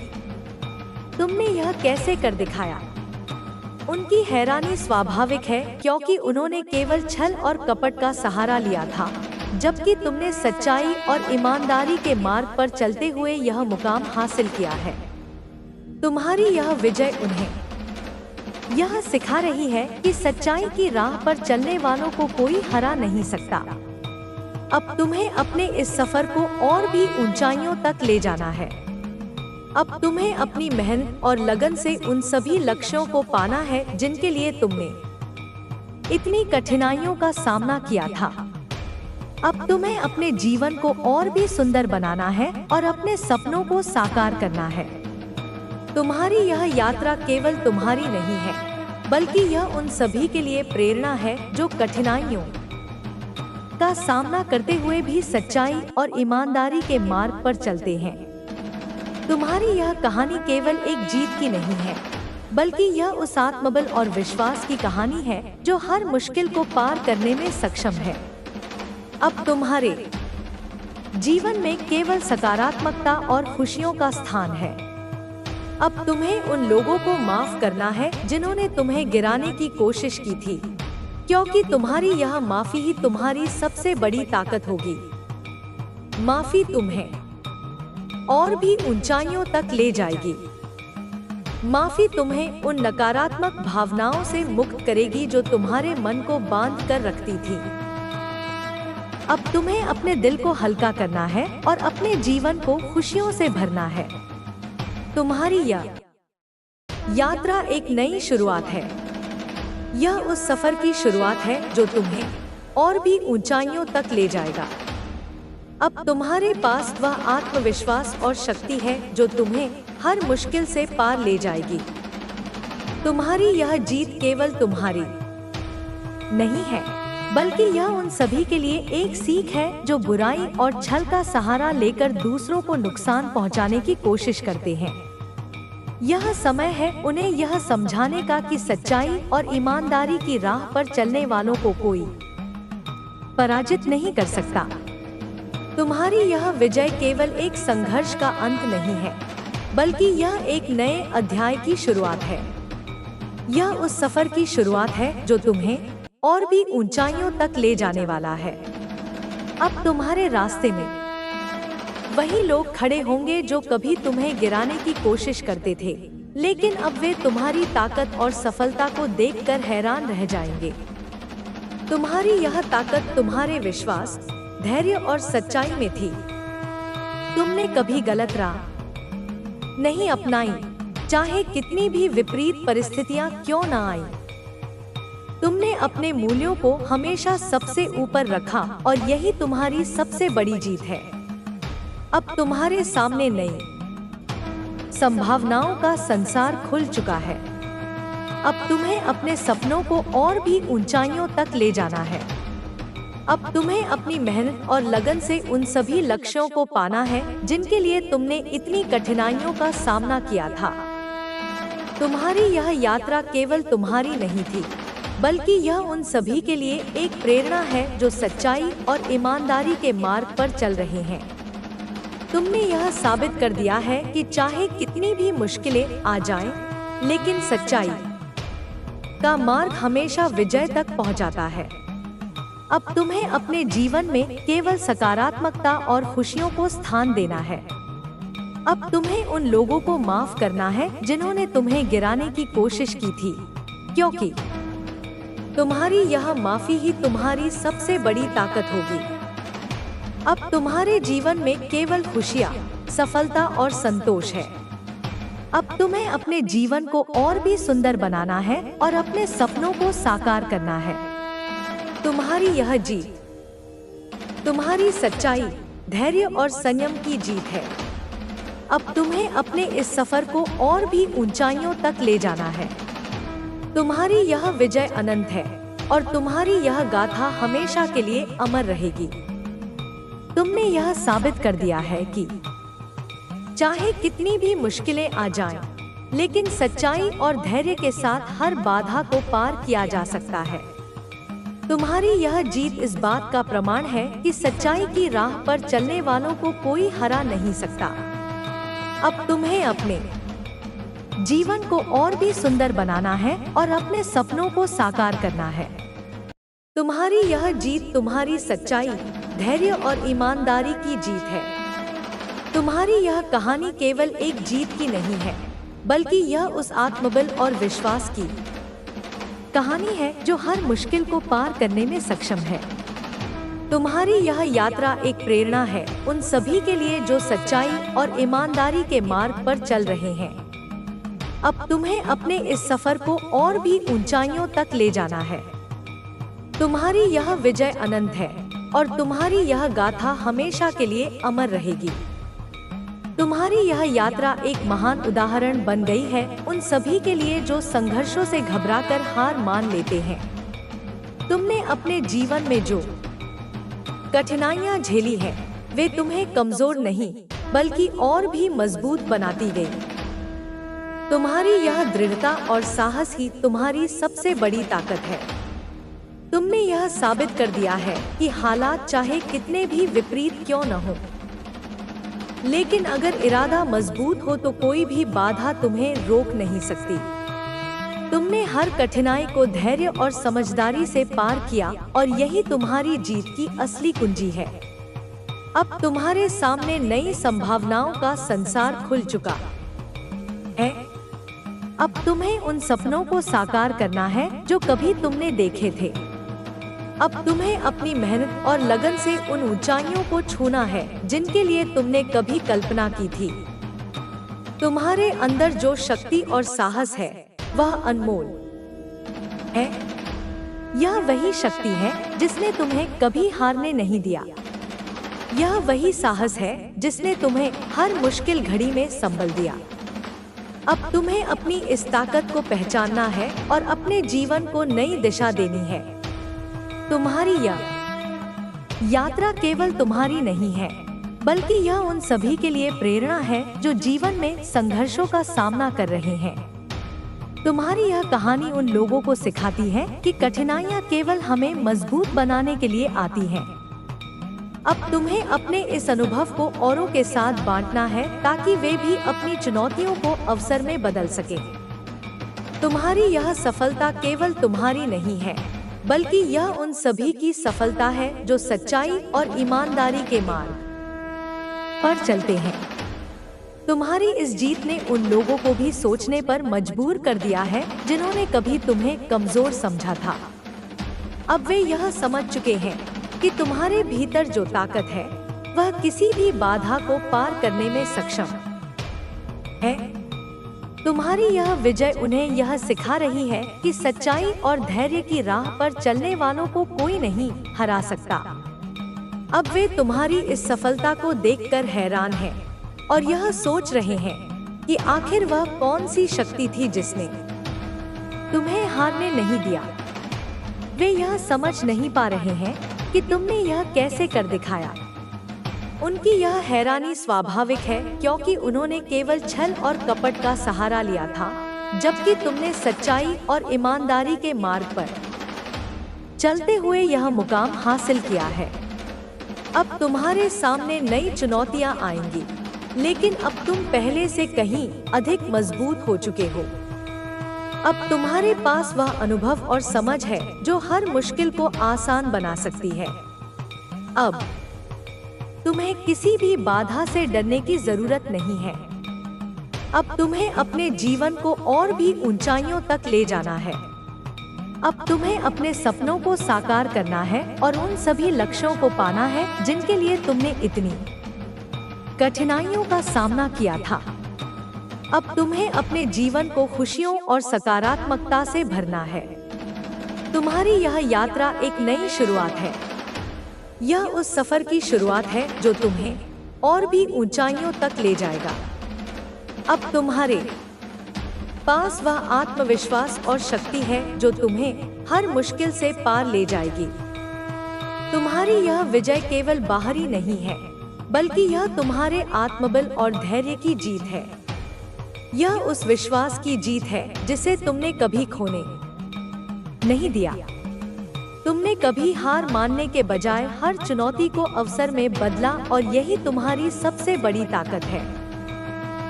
तुमने यह कैसे कर दिखाया। उनकी हैरानी स्वाभाविक है, क्योंकि उन्होंने केवल छल और कपट का सहारा लिया था, जबकि तुमने सच्चाई और ईमानदारी के मार्ग पर चलते हुए यह मुकाम हासिल किया है। तुम्हारी यह विजय उन्हें यह सिखा रही है कि सच्चाई की राह पर चलने वालों को कोई हरा नहीं सकता। अब तुम्हें अपने इस सफर को और भी ऊंचाइयों तक ले जाना है। अब तुम्हें अपनी मेहनत और लगन से उन सभी लक्ष्यों को पाना है जिनके लिए तुमने इतनी कठिनाइयों का सामना किया था। अब तुम्हें अपने जीवन को और भी सुंदर बनाना है और अपने सपनों को साकार करना है। तुम्हारी यह यात्रा केवल तुम्हारी नहीं है, बल्कि यह उन सभी के लिए प्रेरणा है जो कठिनाइयों का सामना करते हुए भी सच्चाई और ईमानदारी के मार्ग पर चलते हैं। तुम्हारी यह कहानी केवल एक जीत की नहीं है, बल्कि यह उस आत्मबल और विश्वास की कहानी है जो हर मुश्किल को पार करने में सक्षम है। अब तुम्हारे जीवन में केवल सकारात्मकता और खुशियों का स्थान है। अब तुम्हें उन लोगों को माफ करना है जिन्होंने तुम्हें गिराने की कोशिश की थी, क्योंकि तुम्हारी यह माफी ही तुम्हारी सबसे बड़ी ताकत होगी। माफी तुम्हें और भी ऊंचाइयों तक ले जाएगी। माफी तुम्हें उन नकारात्मक भावनाओं से मुक्त करेगी जो तुम्हारे मन को बांध कर रखती थी। अब तुम्हें अपने दिल को हल्का करना है और अपने जीवन को खुशियों से भरना है। तुम्हारी यह यात्रा एक नई शुरुआत है। यह उस सफर की शुरुआत है जो तुम्हें और भी ऊंचाइयों तक ले जाएगा। अब तुम्हारे पास वह आत्मविश्वास और शक्ति है जो तुम्हें हर मुश्किल से पार ले जाएगी। तुम्हारी यह जीत केवल तुम्हारी नहीं है, बल्कि यह उन सभी के लिए एक सीख है जो बुराई और छल का सहारा लेकर दूसरों को नुकसान पहुंचाने की कोशिश करते हैं। यह समय है उन्हें यह समझाने का कि सच्चाई और ईमानदारी की राह पर चलने वालों को कोई पराजित नहीं कर सकता। तुम्हारी यह विजय केवल एक संघर्ष का अंत नहीं है, बल्कि यह एक नए अध्याय की शुरुआत है। यह उस सफर की शुरुआत है जो तुम्हें और भी ऊंचाइयों तक ले जाने वाला है। अब तुम्हारे रास्ते में वही लोग खड़े होंगे जो कभी तुम्हें गिराने की कोशिश करते थे, लेकिन अब वे तुम्हारी ताकत और सफलता को देखकर हैरान रह जाएंगे। तुम्हारी यह ताकत तुम्हारे विश्वास, धैर्य और सच्चाई में थी। तुमने कभी गलत राह नहीं अपनाई, चाहे कितनी भी विपरीत परिस्थितियां क्यों न आईं। तुमने अपने मूल्यों को हमेशा सबसे ऊपर रखा और यही तुम्हारी सबसे बड़ी जीत है। अब तुम्हारे सामने नई संभावनाओं का संसार खुल चुका है। अब तुम्हें अपने सपनों को और भी ऊंचाइयों तक ले जाना है। अब तुम्हें अपनी मेहनत और लगन से उन सभी लक्ष्यों को पाना है जिनके लिए तुमने इतनी कठिनाइयों का सामना किया था। तुम्हारी यह यात्रा केवल तुम्हारी नहीं थी, बल्कि यह उन सभी के लिए एक प्रेरणा है जो सच्चाई और ईमानदारी के मार्ग पर चल रहे हैं। तुमने यह साबित कर दिया है कि चाहे कितनी भी मुश्किलें आ जाएं, लेकिन सच्चाई का मार्ग हमेशा विजय तक पहुंचाता है। अब तुम्हें अपने जीवन में केवल सकारात्मकता और खुशियों को स्थान देना है। अब तुम्हें उन लोगों को माफ करना है जिन्होंने तुम्हें गिराने की कोशिश की थी, क्योंकि तुम्हारी यह माफी ही तुम्हारी सबसे बड़ी ताकत होगी। अब तुम्हारे जीवन में केवल खुशियाँ, सफलता और संतोष है। अब तुम्हें अपने जीवन को और भी सुंदर बनाना है और अपने सपनों को साकार करना है। तुम्हारी यह जीत तुम्हारी सच्चाई, धैर्य और संयम की जीत है। अब तुम्हें अपने इस सफर को और भी ऊंचाइयों तक ले जाना है। तुम्हारी यह विजय अनंत है और तुम्हारी यह गाथा हमेशा के लिए अमर रहेगी। तुमने यह साबित कर दिया है कि चाहे कितनी भी मुश्किलें आ जाएं, लेकिन सच्चाई और धैर्य के साथ हर बाधा को पार किया जा सकता है। तुम्हारी यह जीत इस बात का प्रमाण है कि सच्चाई की राह पर चलने वालों को कोई हरा नहीं सकता। अब तुम्हें अपने जीवन को और भी सुंदर बनाना है और अपने सपनों को साकार करना है। तुम्हारी यह जीत तुम्हारी सच्चाई, धैर्य और ईमानदारी की जीत है। तुम्हारी यह कहानी केवल एक जीत की नहीं है, बल्कि यह उस आत्मबल और विश्वास की कहानी है जो हर मुश्किल को पार करने में सक्षम है। तुम्हारी यह यात्रा एक प्रेरणा है उन सभी के लिए जो सच्चाई और ईमानदारी के मार्ग पर चल रहे हैं। अब तुम्हें अपने इस सफर को और भी ऊंचाइयों तक ले जाना है। तुम्हारी यह विजय अनंत है और तुम्हारी यह गाथा हमेशा के लिए अमर रहेगी। तुम्हारी यह यात्रा एक महान उदाहरण बन गई है उन सभी के लिए जो संघर्षों से घबराकर हार मान लेते हैं। तुमने अपने जीवन में जो कठिनाइयां झेली हैं, वे तुम्हें कमजोर नहीं बल्कि और भी मजबूत बनाती गई। तुम्हारी यह दृढ़ता और साहस ही तुम्हारी सबसे बड़ी ताकत है। तुमने यह साबित कर दिया है कि हालात चाहे कितने भी विपरीत क्यों न हो, लेकिन अगर इरादा मजबूत हो तो कोई भी बाधा तुम्हें रोक नहीं सकती। तुमने हर कठिनाई को धैर्य और समझदारी से पार किया और यही तुम्हारी जीत की असली कुंजी है। अब तुम्हारे सामने नई संभावनाओं का संसार खुल चुका है। अब तुम्हें उन सपनों को साकार करना है जो कभी तुमने देखे थे। अब तुम्हें अपनी मेहनत और लगन से उन ऊंचाइयों को छूना है जिनके लिए तुमने कभी कल्पना की थी। तुम्हारे अंदर जो शक्ति और साहस है वह अनमोल है। यह वही शक्ति है जिसने तुम्हें कभी हारने नहीं दिया। यह वही साहस है जिसने तुम्हें हर मुश्किल घड़ी में संभल दिया। अब तुम्हें अपनी इस ताकत को पहचानना है और अपने जीवन को नई दिशा देनी है। तुम्हारी यह यात्रा केवल तुम्हारी नहीं है, बल्कि यह उन सभी के लिए प्रेरणा है जो जीवन में संघर्षों का सामना कर रहे हैं। तुम्हारी यह कहानी उन लोगों को सिखाती है कि कठिनाइयाँ केवल हमें मजबूत बनाने के लिए आती हैं। अब तुम्हें अपने इस अनुभव को औरों के साथ बांटना है ताकि वे भी अपनी चुनौतियों को अवसर में बदल सके। तुम्हारी यह सफलता केवल तुम्हारी नहीं है, बल्कि यह उन सभी की सफलता है जो सच्चाई और ईमानदारी के मार्ग पर चलते हैं। तुम्हारी इस जीत ने उन लोगों को भी सोचने पर मजबूर कर दिया है जिन्होंने कभी तुम्हें कमजोर समझा था। अब वे यह समझ चुके हैं कि तुम्हारे भीतर जो ताकत है वह किसी भी बाधा को पार करने में सक्षम है। तुम्हारी यह विजय उन्हें यह सिखा रही है कि सच्चाई और धैर्य की राह पर चलने वालों को कोई नहीं हरा सकता। अब वे तुम्हारी इस सफलता को देखकर हैरान हैं और यह सोच रहे हैं कि आखिर वह कौन सी शक्ति थी जिसने तुम्हें हारने नहीं दिया। वे यह समझ नहीं पा रहे हैं कि तुमने यह कैसे कर दिखाया। उनकी यह हैरानी स्वाभाविक है क्योंकि उन्होंने केवल छल और कपट का सहारा लिया था, जबकि तुमने सच्चाई और ईमानदारी के मार्ग पर चलते हुए यह मुकाम हासिल किया है। अब तुम्हारे सामने नई चुनौतियां आएंगी, लेकिन अब तुम पहले से कहीं अधिक मजबूत हो चुके हो। अब तुम्हारे पास वह अनुभव और समझ है जो हर मुश्किल को आसान बना सकती है। अब तुम्हें किसी भी बाधा से डरने की जरूरत नहीं है। अब तुम्हें अपने जीवन को और भी ऊंचाइयों तक ले जाना है। अब तुम्हें अपने सपनों को साकार करना है और उन सभी लक्ष्यों को पाना है जिनके लिए तुमने इतनी कठिनाइयों का सामना किया था। अब तुम्हें अपने जीवन को खुशियों और सकारात्मकता से भरना है। तुम्हारी यह यात्रा एक नई शुरुआत है। यह उस सफर की शुरुआत है जो तुम्हें और भी ऊंचाइयों तक ले जाएगा। अब तुम्हारे पास वह आत्मविश्वास और शक्ति है जो तुम्हें हर मुश्किल से पार ले जाएगी। तुम्हारी यह विजय केवल बाहरी नहीं है, बल्कि यह तुम्हारे आत्मबल और धैर्य की जीत है। यह उस विश्वास की जीत है जिसे तुमने कभी खोने नहीं दिया। तुमने कभी हार मानने के बजाय हर चुनौती को अवसर में बदला और यही तुम्हारी सबसे बड़ी ताकत है।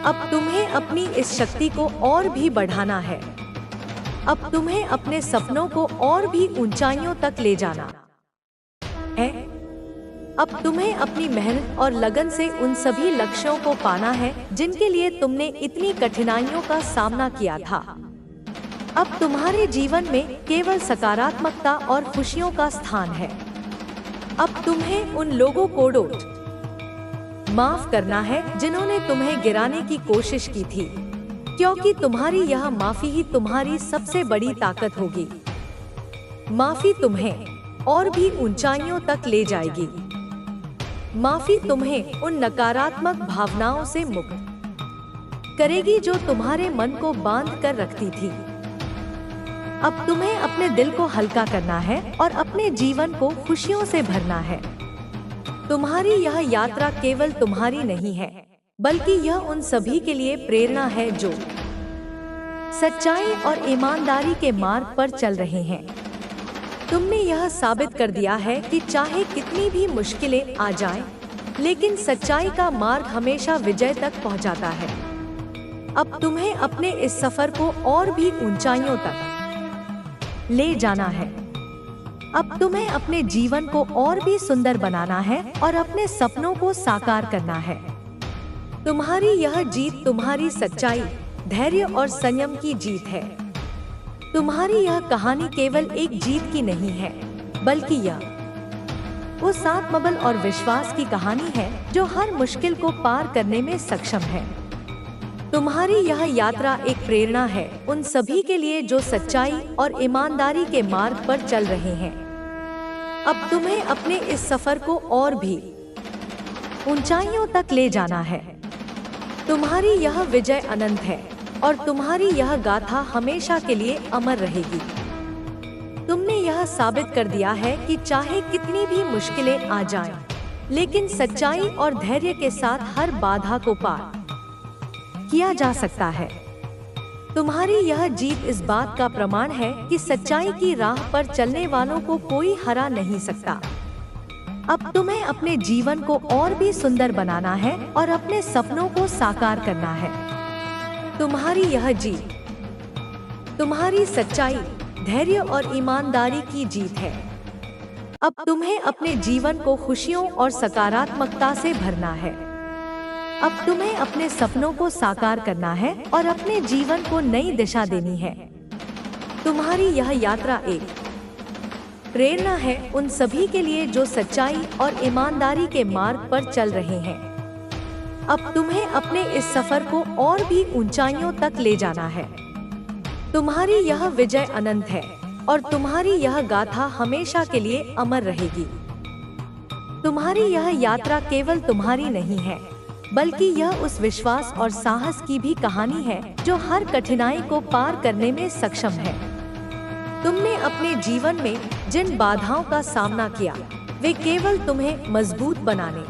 अब तुम्हें अपनी इस शक्ति को और भी बढ़ाना है। अब तुम्हें अपने सपनों को और भी ऊंचाइयों तक ले जाना है। अब तुम्हें अपनी मेहनत और लगन से उन सभी लक्ष्यों को पाना है जिनके लिए तुमने इतनी कठिनाइयों का सामना किया था। अब तुम्हारे जीवन में केवल सकारात्मकता और खुशियों का स्थान है। अब तुम्हें उन लोगों को माफ करना है जिन्होंने तुम्हें गिराने की कोशिश की थी, क्योंकि तुम्हारी यह माफी ही तुम्हारी सबसे बड़ी ताकत होगी। माफी तुम्हें और भी ऊंचाइयों तक ले जाएगी। माफी तुम्हें उन नकारात्मक भावनाओं से मुक्त करेगी जो तुम्हारे मन को बांध कर रखती थी। अब तुम्हें अपने दिल को हल्का करना है और अपने जीवन को खुशियों से भरना है। तुम्हारी यह यात्रा केवल तुम्हारी नहीं है, बल्कि यह उन सभी के लिए प्रेरणा है जो सच्चाई और ईमानदारी के मार्ग पर चल रहे हैं। तुमने यह साबित कर दिया है कि चाहे कितनी भी मुश्किलें आ जाएं, लेकिन सच्चाई का मार्ग हमेशा विजय तक पहुंचाता है। अब तुम्हें अपने इस सफर को और भी ऊंचाइयों तक ले जाना है। अब तुम्हें अपने जीवन को और भी सुंदर बनाना है और अपने सपनों को साकार करना है। तुम्हारी यह जीत तुम्हारी सच्चाई, धैर्य और संयम की जीत है। तुम्हारी यह कहानी केवल एक जीत की नहीं है, बल्कि यह उस आत्मबल और विश्वास की कहानी है जो हर मुश्किल को पार करने में सक्षम है। तुम्हारी यह यात्रा एक प्रेरणा है उन सभी के लिए जो सच्चाई और ईमानदारी के मार्ग पर चल रहे हैं। अब तुम्हें अपने इस सफर को और भी ऊंचाइयों तक ले जाना है। तुम्हारी यह विजय अनंत है और तुम्हारी यह गाथा हमेशा के लिए अमर रहेगी। तुमने यह साबित कर दिया है कि चाहे कितनी भी मुश्किलें आ जाएं, लेकिन सच्चाई और धैर्य के साथ हर बाधा को पार किया जा सकता है। तुम्हारी यह जीत इस बात का प्रमाण है कि सच्चाई की राह पर चलने वालों को कोई हरा नहीं सकता। अब तुम्हें अपने जीवन को और भी सुंदर बनाना है और अपने सपनों को साकार करना है। तुम्हारी यह जीत तुम्हारी सच्चाई, धैर्य और ईमानदारी की जीत है। अब तुम्हें अपने जीवन को खुशियों और सकारात्मकता से भरना है। अब तुम्हें अपने सपनों को साकार करना है और अपने जीवन को नई दिशा देनी है। तुम्हारी यह यात्रा एक प्रेरणा है उन सभी के लिए जो सच्चाई और ईमानदारी के मार्ग पर चल रहे हैं। अब तुम्हें अपने इस सफर को और भी ऊंचाइयों तक ले जाना है। तुम्हारी यह विजय अनंत है और तुम्हारी यह गाथा हमेशा के लिए अमर रहेगी। तुम्हारी यह यात्रा केवल तुम्हारी नहीं है, बल्कि यह उस विश्वास और साहस की भी कहानी है जो हर कठिनाई को पार करने में सक्षम है। तुमने अपने जीवन में जिन बाधाओं का सामना किया, वे केवल तुम्हें मजबूत बनाने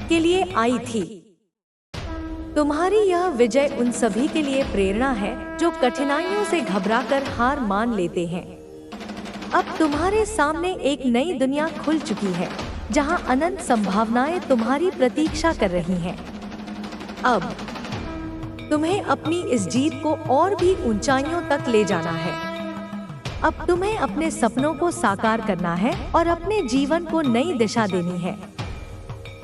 के लिए आई थी। तुम्हारी यह विजय उन सभी के लिए प्रेरणा है जो कठिनाइयों से घबराकर हार मान लेते हैं। अब तुम्हारे सामने एक नई दुनिया खुल चुकी है, जहां अनंत संभावनाएं तुम्हारी प्रतीक्षा कर रही हैं। अब तुम्हें अपनी इस जीत को और भी ऊंचाइयों तक ले जाना है। अब तुम्हें अपने सपनों को साकार करना है और अपने जीवन को नई दिशा देनी है।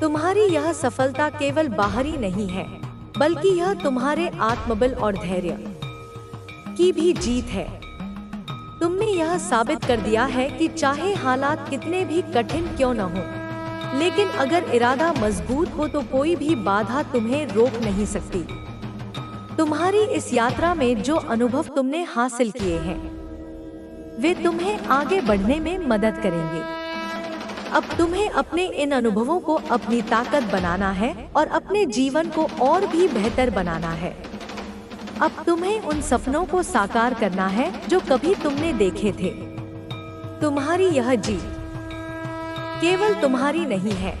तुम्हारी यह सफलता केवल बाहरी नहीं है, बल्कि यह तुम्हारे आत्मबल और धैर्य की भी जीत है। तुमने यह साबित कर दिया है कि चाहे हालात कितने भी कठिन क्यों न हो, लेकिन अगर इरादा मजबूत हो तो कोई भी बाधा तुम्हें रोक नहीं सकती। तुम्हारी इस यात्रा में जो अनुभव तुमने हासिल किए हैं, वे तुम्हें आगे बढ़ने में मदद करेंगे। अब तुम्हें अपने इन अनुभवों को अपनी ताकत बनाना है और अपने जीवन को और भी बेहतर बनाना है। अब तुम्हें उन सपनों को साकार करना है जो कभी तुमने देखे थे। तुम्हारी यह जीत केवल तुम्हारी नहीं है,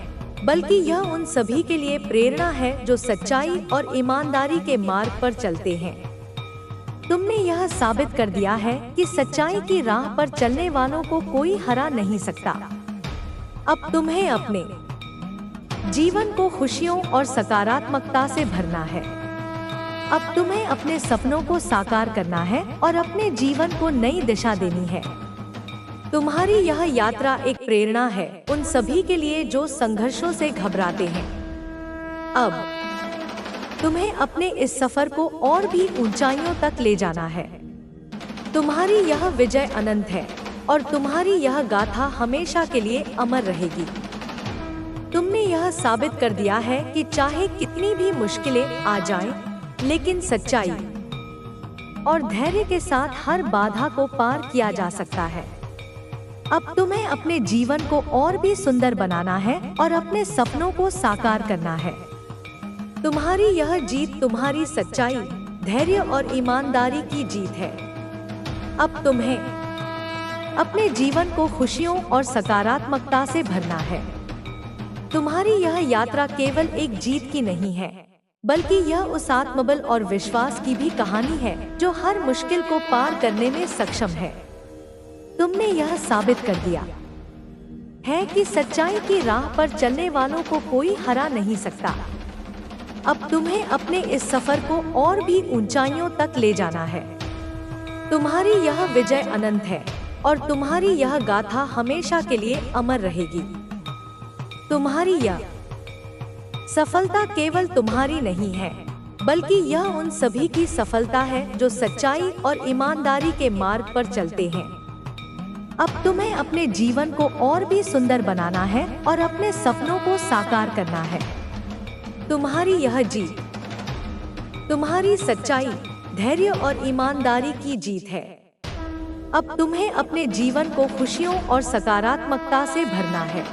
बल्कि यह उन सभी के लिए प्रेरणा है जो सच्चाई और ईमानदारी के मार्ग पर चलते हैं। तुमने यह साबित कर दिया है कि सच्चाई की राह पर चलने वालों को कोई हरा नहीं सकता। अब तुम्हें अपने जीवन को खुशियों और सकारात्मकता से भरना है। अब तुम्हें अपने सपनों को साकार करना है और अपने जीवन को नई दिशा देनी है। तुम्हारी यह यात्रा एक प्रेरणा है उन सभी के लिए जो संघर्षों से घबराते हैं। अब तुम्हें अपने इस सफर को और भी ऊंचाइयों तक ले जाना है। तुम्हारी यह विजय अनंत है और तुम्हारी यह गाथा हमेशा के लिए अमर रहेगी। तुमने यह साबित कर दिया है कि चाहे कितनी भी मुश्किलें आ जाएं, लेकिन सच्चाई और धैर्य के साथ हर बाधा को पार किया जा सकता है। अब तुम्हें अपने जीवन को और भी सुंदर बनाना है और अपने सपनों को साकार करना है। तुम्हारी यह जीत तुम्हारी सच्चाई, धैर्य और ईमानदारी की जीत है। अब तुम्हें अपने जीवन को खुशियों और सकारात्मकता से भरना है। तुम्हारी यह यात्रा केवल एक जीत की नहीं है, बल्कि यह उस आत्मबल और विश्वास की भी कहानी है जो हर मुश्किल को पार करने में सक्षम है। तुमने यह साबित कर दिया है कि सच्चाई की राह पर चलने वालों को कोई हरा नहीं सकता। अब तुम्हें अपने इस सफर को और भी ऊंचाइयों तक ले जाना है। तुम्हारी यह विजय अनंत है और तुम्हारी यह गाथा हमेशा के लिए अमर रहेगी। तुम्हारी यह सफलता केवल तुम्हारी नहीं है, बल्कि यह उन सभी की सफलता है जो सच्चाई और ईमानदारी के मार्ग पर चलते हैं। अब तुम्हें अपने जीवन को और भी सुंदर बनाना है और अपने सपनों को साकार करना है। तुम्हारी यह जीत तुम्हारी सच्चाई, धैर्य और ईमानदारी की जीत है। अब तुम्हें अपने जीवन को खुशियों और सकारात्मकता से भरना है।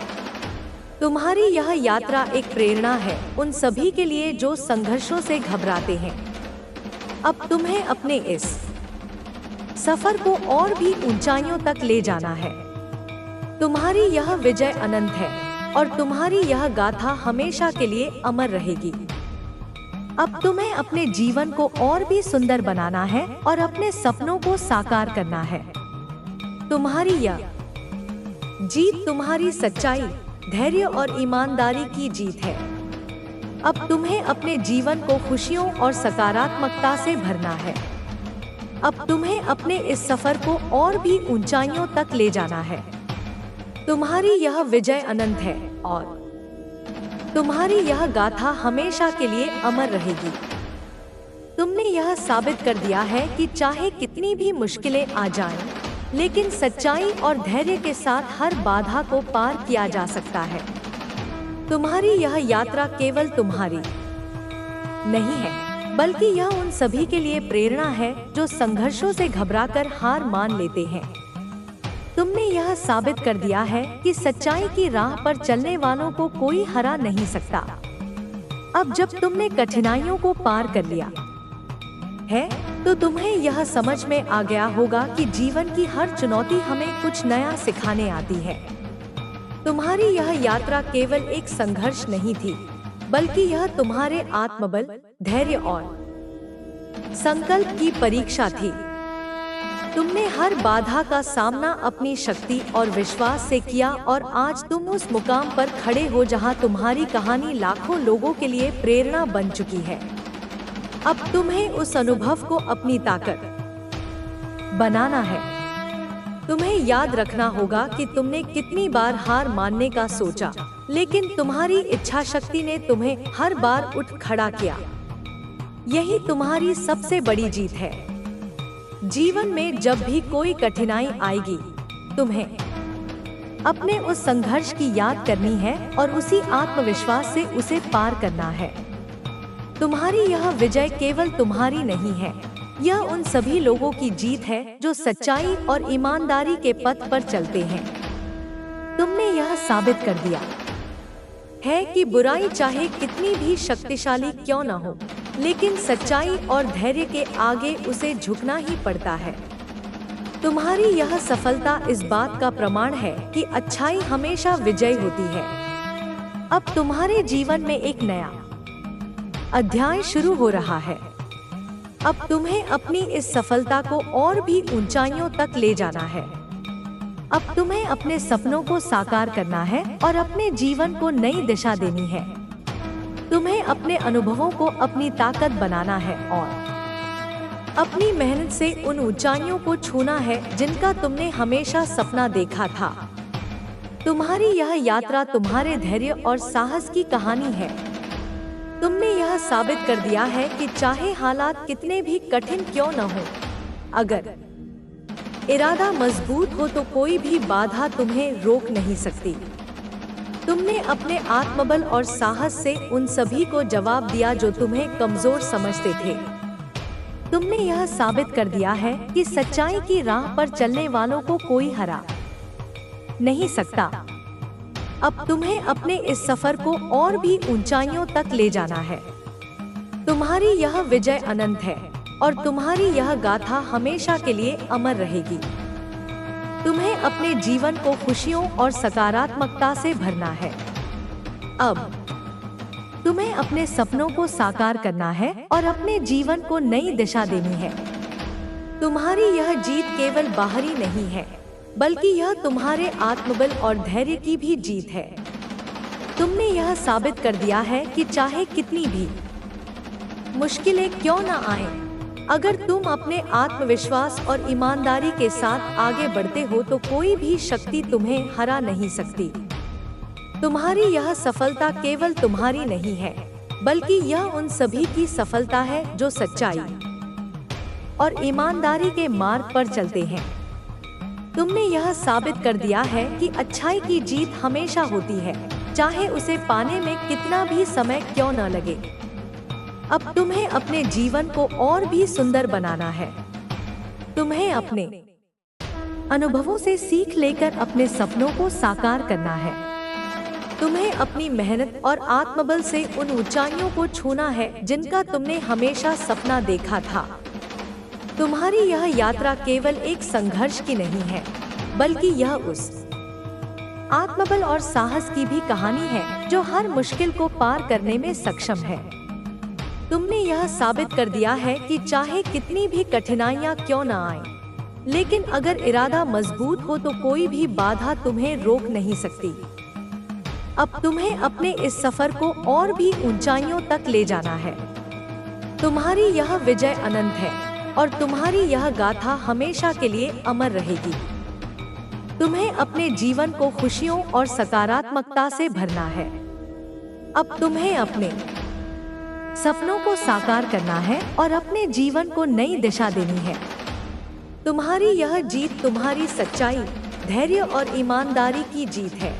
तुम्हारी यह यात्रा एक प्रेरणा है उन सभी के लिए जो संघर्षों से घबराते हैं। अब तुम्हें अपने इस सफर को और भी ऊंचाइयों तक ले जाना है। तुम्हारी यह विजय अनंत है और तुम्हारी यह गाथा हमेशा के लिए अमर रहेगी। अब तुम्हें अपने जीवन को और भी सुंदर बनाना है और अपने सपनों को साकार करना है। तुम्हारी यह जीत तुम्हारी सच्चाई, धैर्य और ईमानदारी की जीत है। अब तुम्हें अपने जीवन को खुशियों और सकारात्मकता से भरना है। अब तुम्हें अपने इस सफर को और भी ऊंचाइयों तक ले जाना है। तुम्हारी यह विजय अनंत है और तुम्हारी यह गाथा हमेशा के लिए अमर रहेगी। तुमने यह साबित कर दिया है कि चाहे कितनी भी मुश्किलें आ जाएं, लेकिन सच्चाई और धैर्य के साथ हर बाधा को पार किया जा सकता है। तुम्हारी यह यात्रा केवल तुम्हारी नहीं है, बल्कि यह उन सभी के लिए प्रेरणा है जो संघर्षों से घबराकर हार मान लेते हैं। तुमने यह साबित कर दिया है कि सच्चाई की राह पर चलने वालों को कोई हरा नहीं सकता। अब जब तुमने कठिनाइयों को पार कर लिया है, तो तुम्हें यह समझ में आ गया होगा कि जीवन की हर चुनौती हमें कुछ नया सिखाने आती है। तुम्हारी यह यात्रा केवल एक संघर्ष नहीं थी, बल्कि यह तुम्हारे आत्मबल, धैर्य और संकल्प की परीक्षा थी। तुमने हर बाधा का सामना अपनी शक्ति और विश्वास से किया और आज तुम उस मुकाम पर खड़े हो जहां तुम्हारी कहानी लाखों लोगों के लिए प्रेरणा बन चुकी है। अब तुम्हें उस अनुभव को अपनी ताकत बनाना है। तुम्हें याद रखना होगा कि तुमने कितनी बार हार मानने का सोचा, लेकिन तुम्हारी इच्छा शक्ति ने तुम्हें हर बार उठ खड़ा किया। यही तुम्हारी सबसे बड़ी जीत है। जीवन में जब भी कोई कठिनाई आएगी, तुम्हें अपने उस संघर्ष की याद करनी है और उसी आत्मविश्वास से उसे पार करना है। तुम्हारी यह विजय केवल तुम्हारी नहीं है, यह उन सभी लोगों की जीत है जो सच्चाई और ईमानदारी के पथ पर चलते हैं। तुमने यह साबित कर दिया है कि बुराई चाहे कितनी भी शक्तिशाली क्यों न हो, लेकिन सच्चाई और धैर्य के आगे उसे झुकना ही पड़ता है। तुम्हारी यह सफलता इस बात का प्रमाण है कि अच्छाई हमेशा विजयी होती है। अब तुम्हारे जीवन में एक नया अध्याय शुरू हो रहा है। अब तुम्हें अपनी इस सफलता को और भी ऊंचाइयों तक ले जाना है। अब तुम्हें अपने सपनों को साकार करना है और अपने जीवन को नई दिशा देनी है। तुम्हें अपने अनुभवों को अपनी ताकत बनाना है और अपनी मेहनत से उन ऊंचाइयों को छूना है जिनका तुमने हमेशा सपना देखा था। तुम्हारी यह यात्रा तुम्हारे धैर्य और साहस की कहानी है। तुमने यह साबित कर दिया है कि चाहे हालात कितने भी कठिन क्यों न हो, अगर इरादा मजबूत हो तो कोई भी बाधा तुम्हें रोक नहीं सकती। तुमने अपने आत्मबल और साहस से उन सभी को जवाब दिया जो तुम्हें कमजोर समझते थे। तुमने यह साबित कर दिया है कि सच्चाई की राह पर चलने वालों को कोई हरा नहीं सकता। अब तुम्हें अपने इस सफर को और भी ऊंचाइयों तक ले जाना है। तुम्हारी यह विजय अनंत है और तुम्हारी यह गाथा हमेशा के लिए अमर रहेगी। तुम्हें अपने जीवन को खुशियों और सकारात्मकता से भरना है। अब तुम्हें अपने सपनों को साकार करना है और अपने जीवन को नई दिशा देनी है। तुम्हारी यह जीत केवल बाहरी नहीं है, बल्कि यह तुम्हारे आत्मबल और धैर्य की भी जीत है। तुमने यह साबित कर दिया है कि चाहे कितनी भी मुश्किलें क्यों न आएं, अगर तुम अपने आत्मविश्वास और ईमानदारी के साथ आगे बढ़ते हो तो कोई भी शक्ति तुम्हें हरा नहीं सकती। तुम्हारी यह सफलता केवल तुम्हारी नहीं है, बल्कि यह उन सभी की सफलता है जो सच्चाई और ईमानदारी के मार्ग पर चलते हैं। तुमने यह साबित कर दिया है कि अच्छाई की जीत हमेशा होती है, चाहे उसे पाने में कितना भी समय क्यों न लगे। अब तुम्हें अपने जीवन को और भी सुंदर बनाना है। तुम्हें अपने अनुभवों से सीख लेकर अपने सपनों को साकार करना है। तुम्हें अपनी मेहनत और आत्मबल से उन ऊंचाइयों को छूना है जिनका तुमने हमेशा सपना देखा था। तुम्हारी यह यात्रा केवल एक संघर्ष की नहीं है, बल्कि यह उस आत्मबल और साहस की भी कहानी है जो हर मुश्किल को पार करने में सक्षम है। तुमने यह साबित कर दिया है कि चाहे कितनी भी कठिनाइयां क्यों न आए, लेकिन अगर इरादा मजबूत हो तो कोई भी बाधा तुम्हें रोक नहीं सकती। अब तुम्हें अपने इस सफर को और भी ऊंचाइयों तक ले जाना है। तुम्हारी यह विजय अनंत है और तुम्हारी यह गाथा हमेशा के लिए अमर रहेगी। तुम्हें अपने जीवन को खुशियों और सकारात्मकता से भरना है। अब तुम्हें अपने सपनों को साकार करना है और अपने जीवन को नई दिशा देनी है। तुम्हारी यह जीत तुम्हारी सच्चाई, धैर्य और ईमानदारी की जीत है।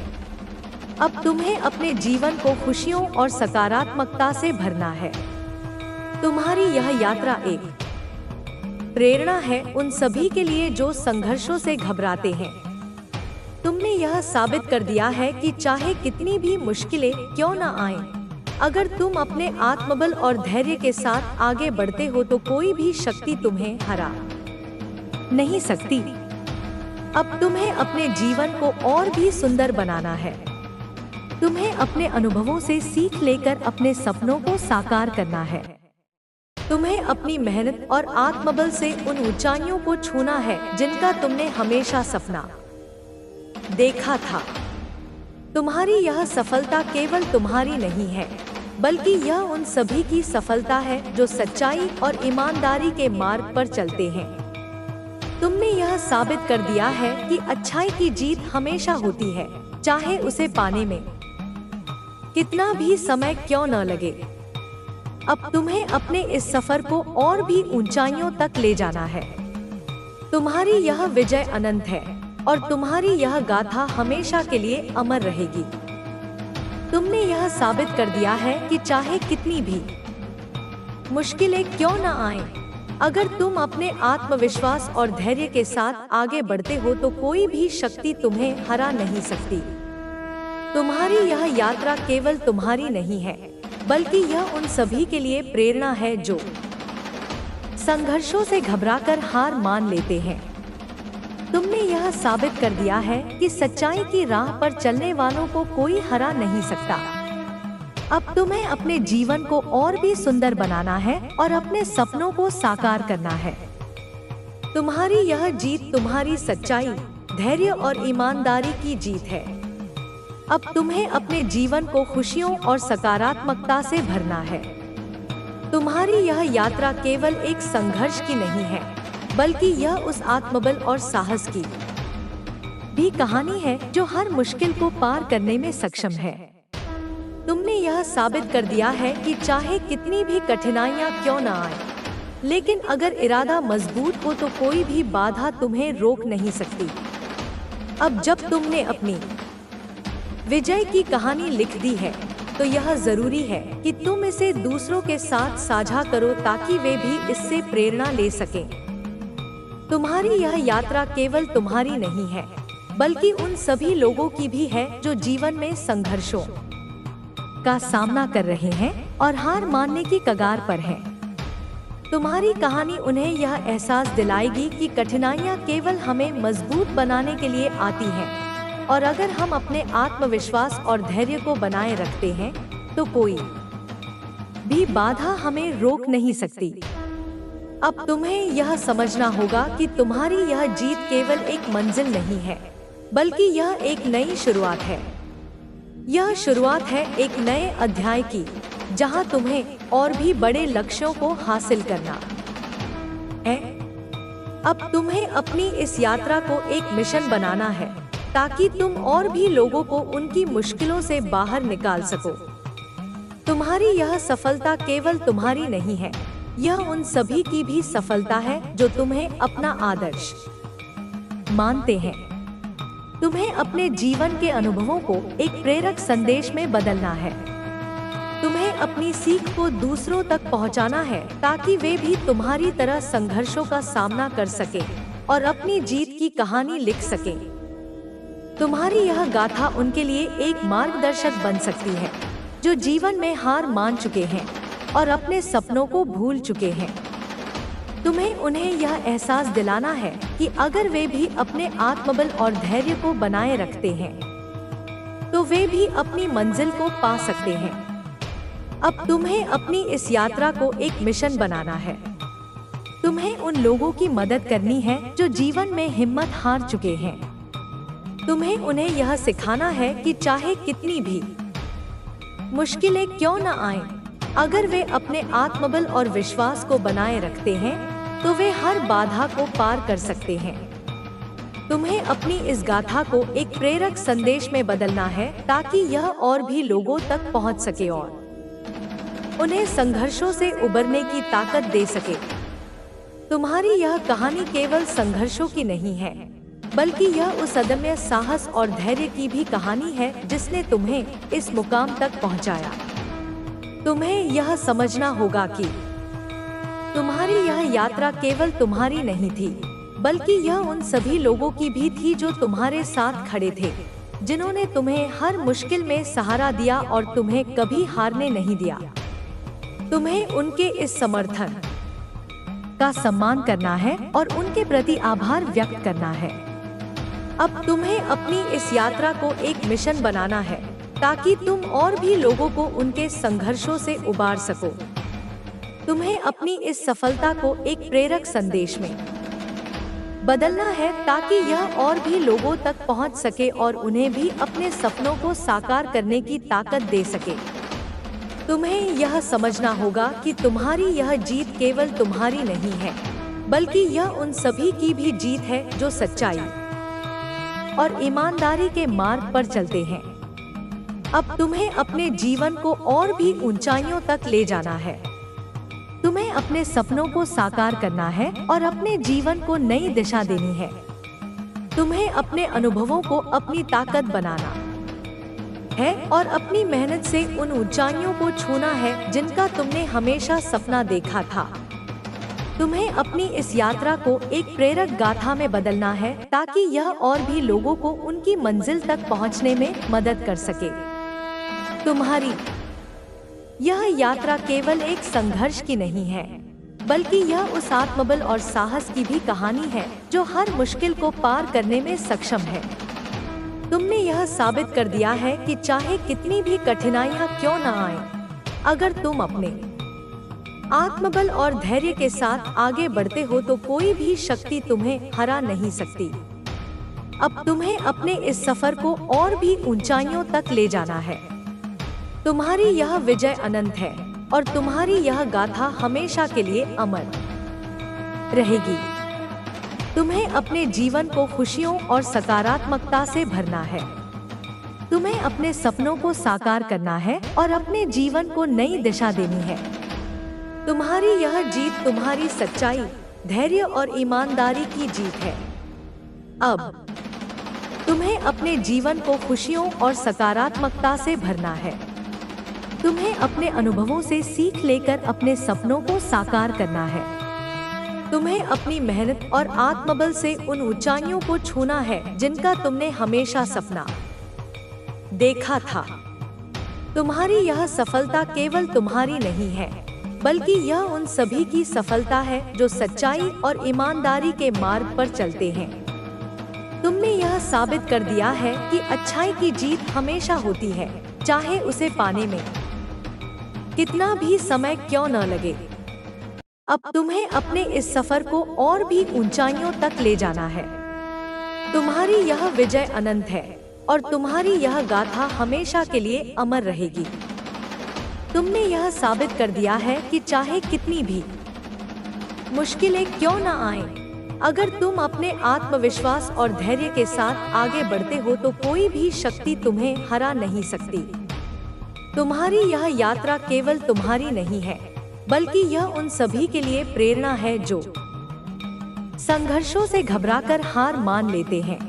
अब तुम्हें अपने जीवन को खुशियों और सकारात्मकता से भरना है। तुम्हारी यह यात्रा एक प्रेरणा है उन सभी के लिए जो संघर्षों से घबराते हैं। तुमने यह साबित कर दिया है कि चाहे कितनी भी मुश्किलें क्यों न आएं, अगर तुम अपने आत्मबल और धैर्य के साथ आगे बढ़ते हो तो कोई भी शक्ति तुम्हें हरा नहीं सकती। अब तुम्हें अपने जीवन को और भी सुंदर बनाना है। तुम्हें अपने अनुभवों से सीख लेकर अपने सपनों को साकार करना है। तुम्हें अपनी मेहनत और आत्मबल से उन ऊंचाइयों को छूना है जिनका तुमने हमेशा सपना देखा था। तुम्हारी यह सफलता केवल तुम्हारी नहीं है, बल्कि यह उन सभी की सफलता है जो सच्चाई और ईमानदारी के मार्ग पर चलते हैं। तुमने यह साबित कर दिया है कि अच्छाई की जीत हमेशा होती है, चाहे उसे पाने में कितना भी समय क्यों न लगे। अब तुम्हें अपने इस सफर को और भी ऊंचाइयों तक ले जाना है। तुम्हारी यह विजय अनंत है और तुम्हारी यह गाथा हमेशा के लिए अमर रहेगी। तुमने यह साबित कर दिया है कि चाहे कितनी भी मुश्किलें क्यों न आएं, अगर तुम अपने आत्मविश्वास और धैर्य के साथ आगे बढ़ते हो तो कोई भी शक्ति तुम्हें हरा नहीं सकती। तुम्हारी यह यात्रा केवल तुम्हारी नहीं है, बल्कि यह उन सभी के लिए प्रेरणा है जो संघर्षों से घबराकर हार मान लेते हैं। तुमने यह साबित कर दिया है कि सच्चाई की राह पर चलने वालों को कोई हरा नहीं सकता। अब तुम्हें अपने जीवन को और भी सुंदर बनाना है और अपने सपनों को साकार करना है। तुम्हारी यह जीत तुम्हारी सच्चाई, धैर्य और ईमानदारी की जीत है। अब तुम्हें अपने जीवन को खुशियों और सकारात्मकता से भरना है। तुम्हारी यह यात्रा केवल एक संघर्ष की नहीं है, बल्कि यह उस आत्मबल और साहस की भी कहानी है जो हर मुश्किल को पार करने में सक्षम है। तुमने यह साबित कर दिया है कि चाहे कितनी भी कठिनाइयां क्यों न आए, लेकिन अगर इरादा मजबूत हो तो कोई भी बाधा तुम्हें रोक नहीं सकती। अब जब तुमने अपनी विजय की कहानी लिख दी है, तो यह जरूरी है कि तुम इसे दूसरों के साथ साझा करो ताकि वे भी इससे प्रेरणा ले सकें। तुम्हारी यह यात्रा केवल तुम्हारी नहीं है, बल्कि उन सभी लोगों की भी है जो जीवन में संघर्षों का सामना कर रहे हैं और हार मानने की कगार पर हैं। तुम्हारी कहानी उन्हें यह एहसास दिलाएगी कि कठिनाइयां केवल हमें मजबूत बनाने के लिए आती हैं, और अगर हम अपने आत्मविश्वास और धैर्य को बनाए रखते हैं तो कोई भी बाधा हमें रोक नहीं सकती। अब तुम्हें यह समझना होगा कि तुम्हारी यह जीत केवल एक मंजिल नहीं है, बल्कि यह एक नई शुरुआत है। यह शुरुआत है एक नए अध्याय की, जहां तुम्हें और भी बड़े लक्ष्यों को हासिल करना है। अब तुम्हें अपनी इस यात्रा को एक मिशन बनाना है, ताकि तुम और भी लोगों को उनकी मुश्किलों से बाहर निकाल सको। तुम्हारी यह सफलता केवल तुम्हारी नहीं है, यह उन सभी की भी सफलता है जो तुम्हें अपना आदर्श मानते हैं। तुम्हें अपने जीवन के अनुभवों को एक प्रेरक संदेश में बदलना है। तुम्हें अपनी सीख को दूसरों तक पहुंचाना है ताकि वे भी तुम्हारी तरह संघर्षों का सामना कर सकें और अपनी जीत की कहानी लिख सकें। तुम्हारी यह गाथा उनके लिए एक मार्गदर्शक बन सकती है जो जीवन में हार मान चुके हैं और अपने सपनों को भूल चुके हैं। तुम्हें उन्हें यह एहसास दिलाना है कि अगर वे भी अपने आत्मबल और धैर्य को बनाए रखते हैं तो वे भी अपनी मंजिल को पा सकते हैं। अब तुम्हें अपनी इस यात्रा को एक मिशन बनाना है। तुम्हें उन लोगों की मदद करनी है जो जीवन में हिम्मत हार चुके हैं। तुम्हें उन्हें यह सिखाना है कि चाहे कितनी भी मुश्किलें क्यों न आएं, अगर वे अपने आत्मबल और विश्वास को बनाए रखते हैं तो वे हर बाधा को पार कर सकते हैं। तुम्हें अपनी इस गाथा को एक प्रेरक संदेश में बदलना है ताकि यह और भी लोगों तक पहुंच सके और उन्हें संघर्षों से उबरने की ताकत दे सके। तुम्हारी यह कहानी केवल संघर्षों की नहीं है, बल्कि यह उस अदम्य साहस और धैर्य की भी कहानी है जिसने तुम्हें इस मुकाम तक पहुंचाया। तुम्हें यह समझना होगा कि तुम्हारी यह यात्रा केवल तुम्हारी नहीं थी, बल्कि यह उन सभी लोगों की भी थी जो तुम्हारे साथ खड़े थे, जिन्होंने तुम्हें हर मुश्किल में सहारा दिया और तुम्हें कभी हारने नहीं दिया। तुम्हें उनके इस समर्थन का सम्मान करना है और उनके प्रति आभार व्यक्त करना है। अब तुम्हें अपनी इस यात्रा को एक मिशन बनाना है ताकि तुम और भी लोगों को उनके संघर्षों से उबार सको। तुम्हें अपनी इस सफलता को एक प्रेरक संदेश में बदलना है ताकि यह और भी लोगों तक पहुंच सके और उन्हें भी अपने सपनों को साकार करने की ताकत दे सके। तुम्हें यह समझना होगा कि तुम्हारी यह जीत केवल तुम्हारी नहीं है, बल्कि यह उन सभी की भी जीत है जो सच्चाई और ईमानदारी के मार्ग पर चलते हैं। अब तुम्हें अपने जीवन को और भी ऊंचाइयों तक ले जाना है। तुम्हें अपने सपनों को साकार करना है और अपने जीवन को नई दिशा देनी है। तुम्हें अपने अनुभवों को अपनी ताकत बनाना है और अपनी मेहनत से उन ऊंचाइयों को छूना है जिनका तुमने हमेशा सपना देखा था। तुम्हें अपनी इस यात्रा को एक प्रेरक गाथा में बदलना है ताकि यह और भी लोगों को उनकी मंजिल तक पहुंचने में मदद कर सके। तुम्हारी यह यात्रा केवल एक संघर्ष की नहीं है, बल्कि यह उस आत्मबल और साहस की भी कहानी है जो हर मुश्किल को पार करने में सक्षम है। तुमने यह साबित कर दिया है कि चाहे कितनी भी कठिनाइयां क्यों न आए, अगर तुम अपने आत्मबल और धैर्य के साथ आगे बढ़ते हो तो कोई भी शक्ति तुम्हें हरा नहीं सकती। अब तुम्हें अपने इस सफर को और भी ऊंचाइयों तक ले जाना है। तुम्हारी यह विजय अनंत है और तुम्हारी यह गाथा हमेशा के लिए अमर रहेगी। तुम्हें अपने जीवन को खुशियों और सकारात्मकता से भरना है। तुम्हें अपने सपनों को साकार करना है और अपने जीवन को नई दिशा देनी है। तुम्हारी यह जीत तुम्हारी सच्चाई, धैर्य और ईमानदारी की जीत है। अब तुम्हें अपने जीवन को खुशियों और सकारात्मकता से भरना है। तुम्हें अपने अनुभवों से सीख लेकर अपने सपनों को साकार करना है। तुम्हें अपनी मेहनत और आत्मबल से उन ऊंचाइयों को छूना है जिनका तुमने हमेशा सपना देखा था। तुम्हारी यह सफलता केवल तुम्हारी नहीं है, बल्कि यह उन सभी की सफलता है जो सच्चाई और ईमानदारी के मार्ग पर चलते हैं। तुमने यह साबित कर दिया है कि अच्छाई की जीत हमेशा होती है, चाहे उसे पाने में कितना भी समय क्यों न लगे। अब तुम्हें अपने इस सफर को और भी ऊंचाइयों तक ले जाना है। तुम्हारी यह विजय अनंत है और तुम्हारी यह गाथा हमेशा के लिए अमर रहेगी। तुमने यह साबित कर दिया है कि चाहे कितनी भी मुश्किलें क्यों न आएं, अगर तुम अपने आत्मविश्वास और धैर्य के साथ आगे बढ़ते हो तो कोई भी शक्ति तुम्हें हरा नहीं सकती। तुम्हारी यह यात्रा केवल तुम्हारी नहीं है, बल्कि यह उन सभी के लिए प्रेरणा है जो संघर्षों से घबराकर हार मान लेते हैं।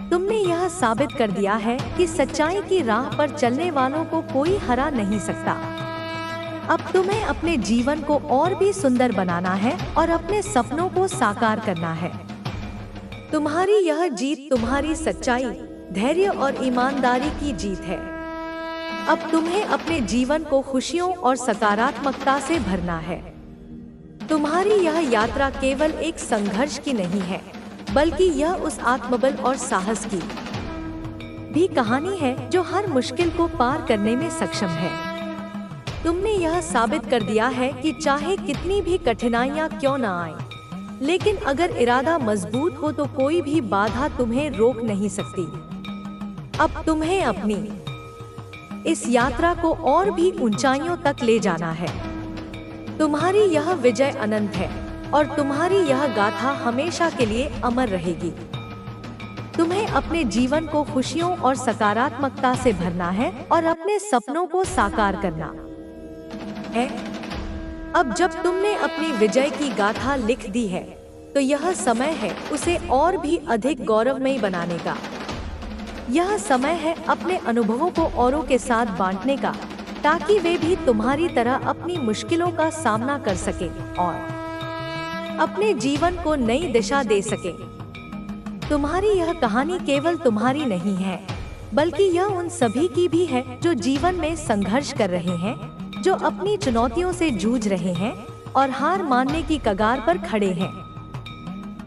तुमने यह साबित कर दिया है कि सच्चाई की राह पर चलने वालों को कोई हरा नहीं सकता। अब तुम्हें अपने जीवन को और भी सुंदर बनाना है और अपने सपनों को साकार करना है। तुम्हारी यह जीत तुम्हारी सच्चाई, धैर्य और ईमानदारी की जीत है। अब तुम्हें अपने जीवन को खुशियों और सकारात्मकता से भरना है। तुम्हारी यह यात्रा केवल एक संघर्ष की नहीं है, बल्कि यह उस आत्मबल और साहस की भी कहानी है जो हर मुश्किल को पार करने में सक्षम है। तुमने यह साबित कर दिया है कि चाहे कितनी भी कठिनाइयां क्यों न आएं, लेकिन अगर इरादा मजबूत हो तो कोई भी बाधा तुम्हें रोक नहीं सकती। अब तुम्हें अपनी इस यात्रा को और भी ऊंचाइयों तक ले जाना है। तुम्हारी यह विजय अनंत है और तुम्हारी यह गाथा हमेशा के लिए अमर रहेगी। तुम्हें अपने जीवन को खुशियों और सकारात्मकता से भरना है और अपने सपनों को साकार करना है। अब जब तुमने अपनी विजय की गाथा लिख दी है, तो यह समय है उसे और भी अधिक गौरवमयी बनाने का। यह समय है अपने अनुभवों को औरों के साथ बांटने का, ताकि वे भी तुम्हारी तरह अपनी मुश्किलों का सामना कर सकें और अपने जीवन को नई दिशा दे सकें। तुम्हारी यह कहानी केवल तुम्हारी नहीं है, बल्कि यह उन सभी की भी है जो जीवन में संघर्ष कर रहे हैं, जो अपनी चुनौतियों से जूझ रहे हैं और हार मानने की कगार पर खड़े हैं।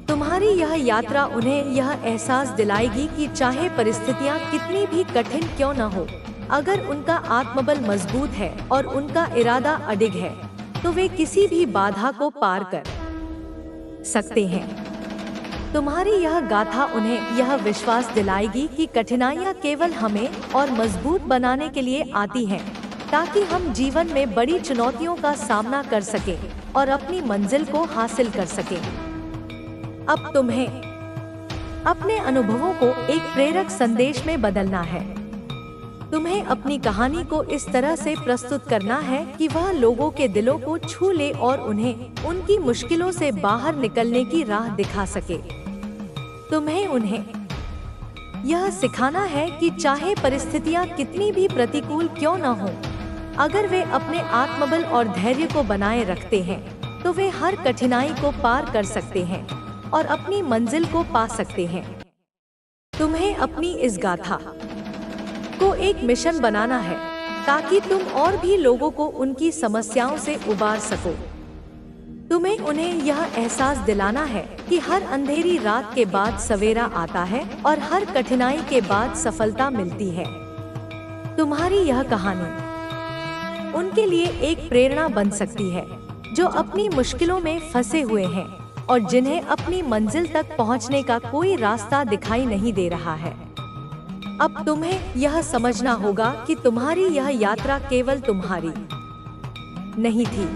तुम्हारी यह यात्रा उन्हें यह एहसास दिलाएगी कि चाहे परिस्थितियां कितनी भी कठिन क्यों न हो, अगर उनका आत्मबल मजबूत है और उनका इरादा अडिग है, तो वे किसी भी बाधा को पार कर सकते हैं। तुम्हारी यह गाथा उन्हें यह विश्वास दिलाएगी कि कठिनाइयाँ केवल हमें और मजबूत बनाने के लिए आती हैं, ताकि हम जीवन में बड़ी चुनौतियों का सामना कर सकें और अपनी मंजिल को हासिल कर सकें। अब तुम्हें अपने अनुभवों को एक प्रेरक संदेश में बदलना है। तुम्हें अपनी कहानी को इस तरह से प्रस्तुत करना है कि वह लोगों के दिलों को छू ले और उन्हें उनकी मुश्किलों से बाहर निकलने की राह दिखा सके। तुम्हें उन्हें यह सिखाना है कि चाहे परिस्थितियां कितनी भी प्रतिकूल क्यों न हो, अगर वे अपने आत्मबल और धैर्य को बनाए रखते हैं, तो वे हर कठिनाई को पार कर सकते हैं और अपनी मंजिल को पा सकते हैं। तुम्हें अपनी इस गाथा को एक मिशन बनाना है, ताकि तुम और भी लोगों को उनकी समस्याओं से उबार सको। तुम्हें उन्हें यह एहसास दिलाना है कि हर अंधेरी रात के बाद सवेरा आता है और हर कठिनाई के बाद सफलता मिलती है। तुम्हारी यह कहानी उनके लिए एक प्रेरणा बन सकती है, जो अपनी मुश्किलों में फंसे हुए हैं और जिन्हें अपनी मंजिल तक पहुंचने का कोई रास्ता दिखाई नहीं दे रहा है। अब तुम्हें यह समझना होगा कि तुम्हारी यह यात्रा केवल तुम्हारी नहीं थी,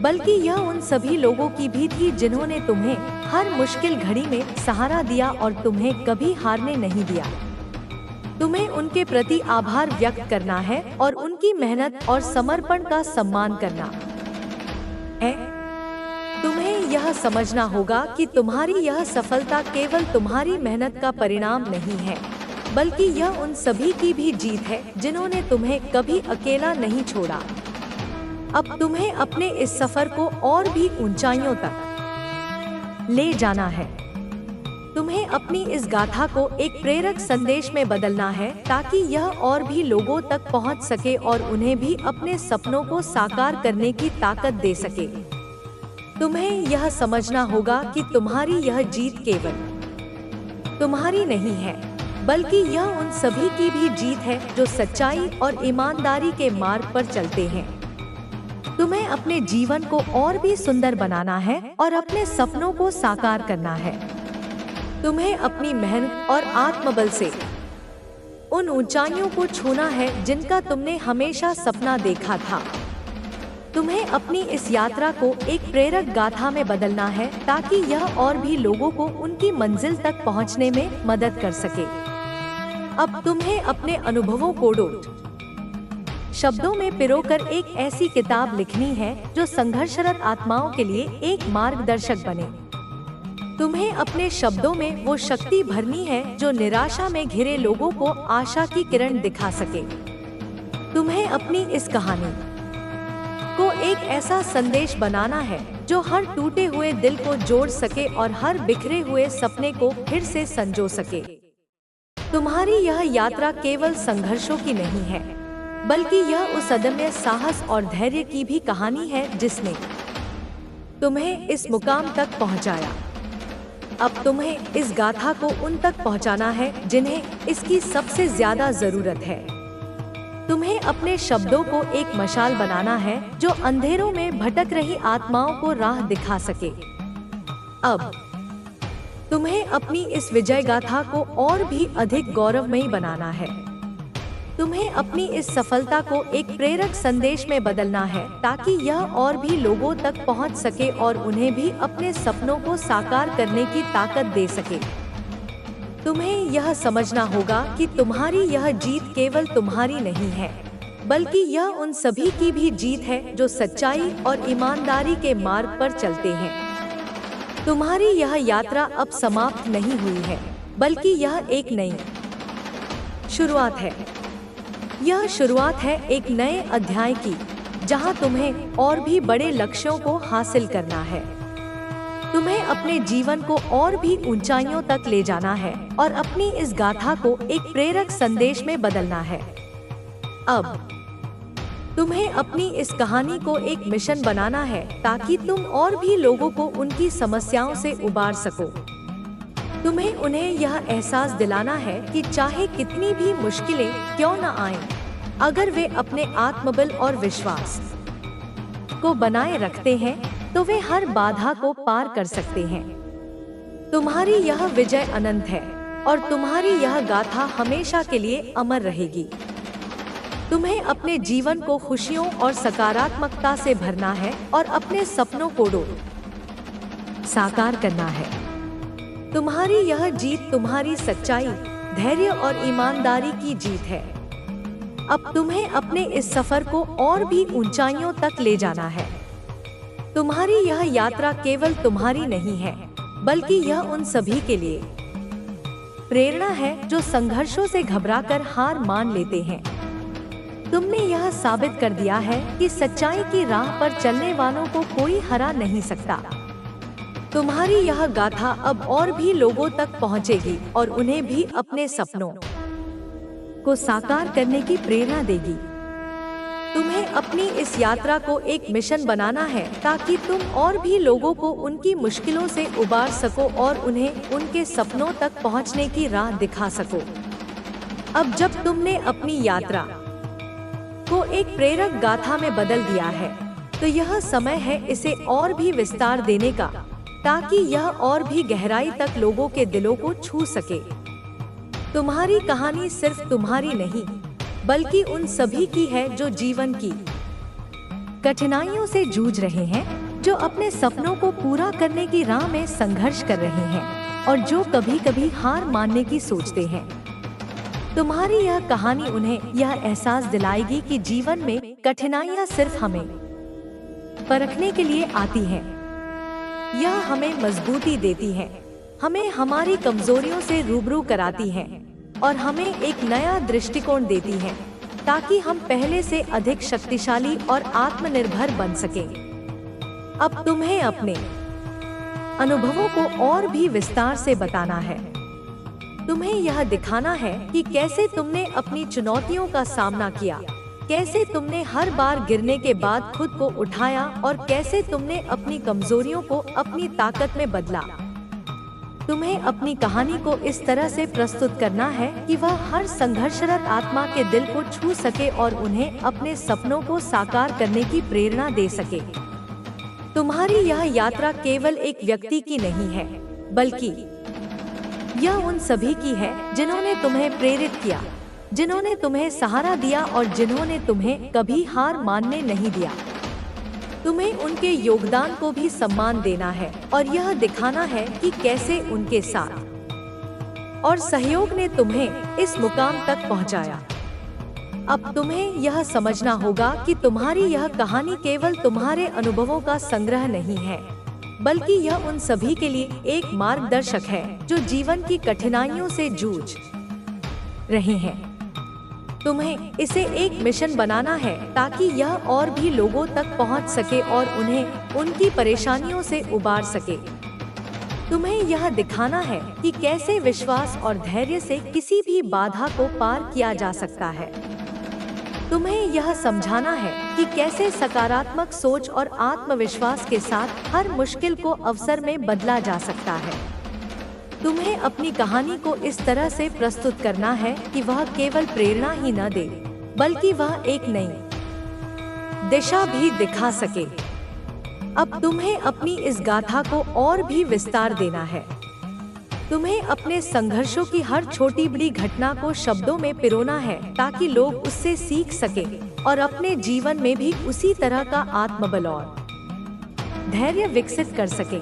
बल्कि यह उन सभी लोगों की भी थी जिन्होंने तुम्हें हर मुश्किल घड़ी में सहारा दिया और तुम्हें कभी हारने नहीं दिया। तुम्हें उनके प्रति आभार व्यक्त करना है और उनकी मेहनत और समर्पण का सम्मान करना है। तुम्हें यह समझना होगा कि तुम्हारी यह सफलता केवल तुम्हारी मेहनत का परिणाम नहीं है, बल्कि यह उन सभी की भी जीत है जिन्होंने तुम्हें कभी अकेला नहीं छोड़ा। अब तुम्हें अपने इस सफर को और भी ऊंचाइयों तक ले जाना है। तुम्हें अपनी इस गाथा को एक प्रेरक संदेश में बदलना है, ताकि यह और भी लोगों तक पहुंच सके और उन्हें भी अपने सपनों को साकार करने की ताकत दे सके। तुम्हें यह समझना होगा कि तुम्हारी यह जीत केवल तुम्हारी नहीं है, बल्कि यह उन सभी की भी जीत है जो सच्चाई और ईमानदारी के मार्ग पर चलते हैं। तुम्हें अपने जीवन को और भी सुंदर बनाना है और अपने सपनों को साकार करना है। तुम्हें अपनी मेहनत और आत्मबल से उन ऊंचाइयों को छूना है जिनका तुमने हमेशा सपना देखा था। तुम्हें अपनी इस यात्रा को एक प्रेरक गाथा में बदलना है, ताकि यह और भी लोगों को उनकी मंजिल तक पहुंचने में मदद कर सके। अब तुम्हें अपने अनुभवों को शब्दों में पिरोकर एक ऐसी किताब लिखनी है जो संघर्षरत आत्माओं के लिए एक मार्गदर्शक बने। तुम्हें अपने शब्दों में वो शक्ति भरनी है जो निराशा में घिरे लोगों को आशा की किरण दिखा सके। तुम्हें अपनी इस कहानी को एक ऐसा संदेश बनाना है जो हर टूटे हुए दिल को जोड़ सके और हर बिखरे हुए सपने को फिर से संजो सके। तुम्हारी यह यात्रा केवल संघर्षों की नहीं है, बल्कि यह उस अदम्य साहस और धैर्य की भी कहानी है जिसने तुम्हें इस मुकाम तक पहुंचाया। अब तुम्हें इस गाथा को उन तक पहुंचाना है जिन्हें इसकी सबसे ज्यादा जरूरत है। तुम्हें अपने शब्दों को एक मशाल बनाना है जो अंधेरों में भटक रही आत्माओं को राह दिखा सके। अब तुम्हें अपनी इस विजय गाथा को और भी अधिक गौरवमयी बनाना है। तुम्हें अपनी इस सफलता को एक प्रेरक संदेश में बदलना है ताकि यह और भी लोगों तक पहुंच सके और उन्हें भी अपने सपनों को साकार करने की ताकत दे सके। तुम्हें यह समझना होगा कि तुम्हारी यह जीत केवल तुम्हारी नहीं है, बल्कि यह उन सभी की भी जीत है जो सच्चाई और ईमानदारी के मार्ग पर चलते हैं। तुम्हारी यह यात्रा अब समाप्त नहीं हुई है, बल्कि यह एक नई शुरुआत है। यह शुरुआत है एक नए अध्याय की, जहां तुम्हें और भी बड़े लक्ष्यों को हासिल करना है। तुम्हें अपने जीवन को और भी ऊंचाइयों तक ले जाना है और अपनी इस गाथा को एक प्रेरक संदेश में बदलना है। अब तुम्हें अपनी इस कहानी को एक मिशन बनाना है ताकि तुम और भी लोगों को उनकी समस्याओं से उबार सको। तुम्हें उन्हें यह एहसास दिलाना है कि चाहे कितनी भी मुश्किलें क्यों न आएं, अगर वे अपने आत्मबल और विश्वास को बनाए रखते हैं तो वे हर बाधा को पार कर सकते हैं। तुम्हारी यह विजय अनंत है और तुम्हारी यह गाथा हमेशा के लिए अमर रहेगी। तुम्हें अपने जीवन को खुशियों और सकारात्मकता से भरना है और अपने सपनों को साकार करना है। तुम्हारी यह जीत तुम्हारी सच्चाई, धैर्य और ईमानदारी की जीत है। अब तुम्हें अपने इस सफर को और भी ऊंचाइयों तक ले जाना है। तुम्हारी यह यात्रा केवल तुम्हारी नहीं है, बल्कि यह उन सभी के लिए प्रेरणा है जो संघर्षों से घबराकर हार मान लेते हैं। तुमने यह साबित कर दिया है कि सच्चाई की राह पर चलने वालों को कोई हरा नहीं सकता। तुम्हारी यह गाथा अब और भी लोगों तक पहुंचेगी और उन्हें भी अपने सपनों को साकार करने की प्रेरणा देगी। तुम्हें अपनी इस यात्रा को एक मिशन बनाना है ताकि तुम और भी लोगों को उनकी मुश्किलों से उबार सको और उन्हें उनके सपनों तक पहुंचने की राह दिखा सको। अब जब तुमने अपनी यात्रा को एक प्रेरक गाथा में बदल दिया है, तो यह समय है इसे और भी विस्तार देने का, ताकि यह और भी गहराई तक लोगों के दिलों को छू सके। तुम्हारी कहानी सिर्फ तुम्हारी नहीं, बल्कि उन सभी की है जो जीवन की कठिनाइयों से जूझ रहे हैं, जो अपने सपनों को पूरा करने की राह में संघर्ष कर रहे हैं और जो कभी कभी हार मानने की सोचते हैं। तुम्हारी यह कहानी उन्हें यह एहसास दिलाएगी कि जीवन में कठिनाइयां सिर्फ हमें परखने के लिए आती हैं। यह हमें मजबूती देती है, हमें हमारी कमजोरियों से रूबरू कराती हैं और हमें एक नया दृष्टिकोण देती हैं, ताकि हम पहले से अधिक शक्तिशाली और आत्मनिर्भर बन सकें। अब तुम्हें अपने अनुभवों को और भी विस्तार से बताना है। तुम्हें यह दिखाना है कि कैसे तुमने अपनी चुनौतियों का सामना किया, कैसे तुमने हर बार गिरने के बाद खुद को उठाया और कैसे तुमने अपनी कमजोरियों को अपनी ताकत में बदला। तुम्हें अपनी कहानी को इस तरह से प्रस्तुत करना है कि वह हर संघर्षरत आत्मा के दिल को छू सके और उन्हें अपने सपनों को साकार करने की प्रेरणा दे सके। तुम्हारी यह यात्रा केवल एक व्यक्ति की नहीं है, बल्कि यह उन सभी की है जिन्होंने तुम्हें प्रेरित किया, जिन्होंने तुम्हें सहारा दिया और जिन्होंने तुम्हें कभी हार मानने नहीं दिया। तुम्हें उनके योगदान को भी सम्मान देना है और यह दिखाना है कि कैसे उनके साथ और सहयोग ने तुम्हें इस मुकाम तक पहुंचाया। अब तुम्हें यह समझना होगा कि तुम्हारी यह कहानी केवल तुम्हारे अनुभवों का संग्रह नहीं है, बल्कि यह उन सभी के लिए एक मार्गदर्शक है जो जीवन की कठिनाइयों से जूझ रहे हैं। तुम्हें इसे एक मिशन बनाना है ताकि यह और भी लोगों तक पहुंच सके और उन्हें उनकी परेशानियों से उबार सके। तुम्हें यह दिखाना है कि कैसे विश्वास और धैर्य से किसी भी बाधा को पार किया जा सकता है। तुम्हें यह समझाना है कि कैसे सकारात्मक सोच और आत्मविश्वास के साथ हर मुश्किल को अवसर में बदला जा सकता है। तुम्हें अपनी कहानी को इस तरह से प्रस्तुत करना है कि वह केवल प्रेरणा ही न दे, बल्कि वह एक नई दिशा भी दिखा सके। अब तुम्हें अपनी इस गाथा को और भी विस्तार देना है। तुम्हें अपने संघर्षों की हर छोटी बड़ी घटना को शब्दों में पिरोना है ताकि लोग उससे सीख सके और अपने जीवन में भी उसी तरह का आत्मबल और धैर्य विकसित कर सके।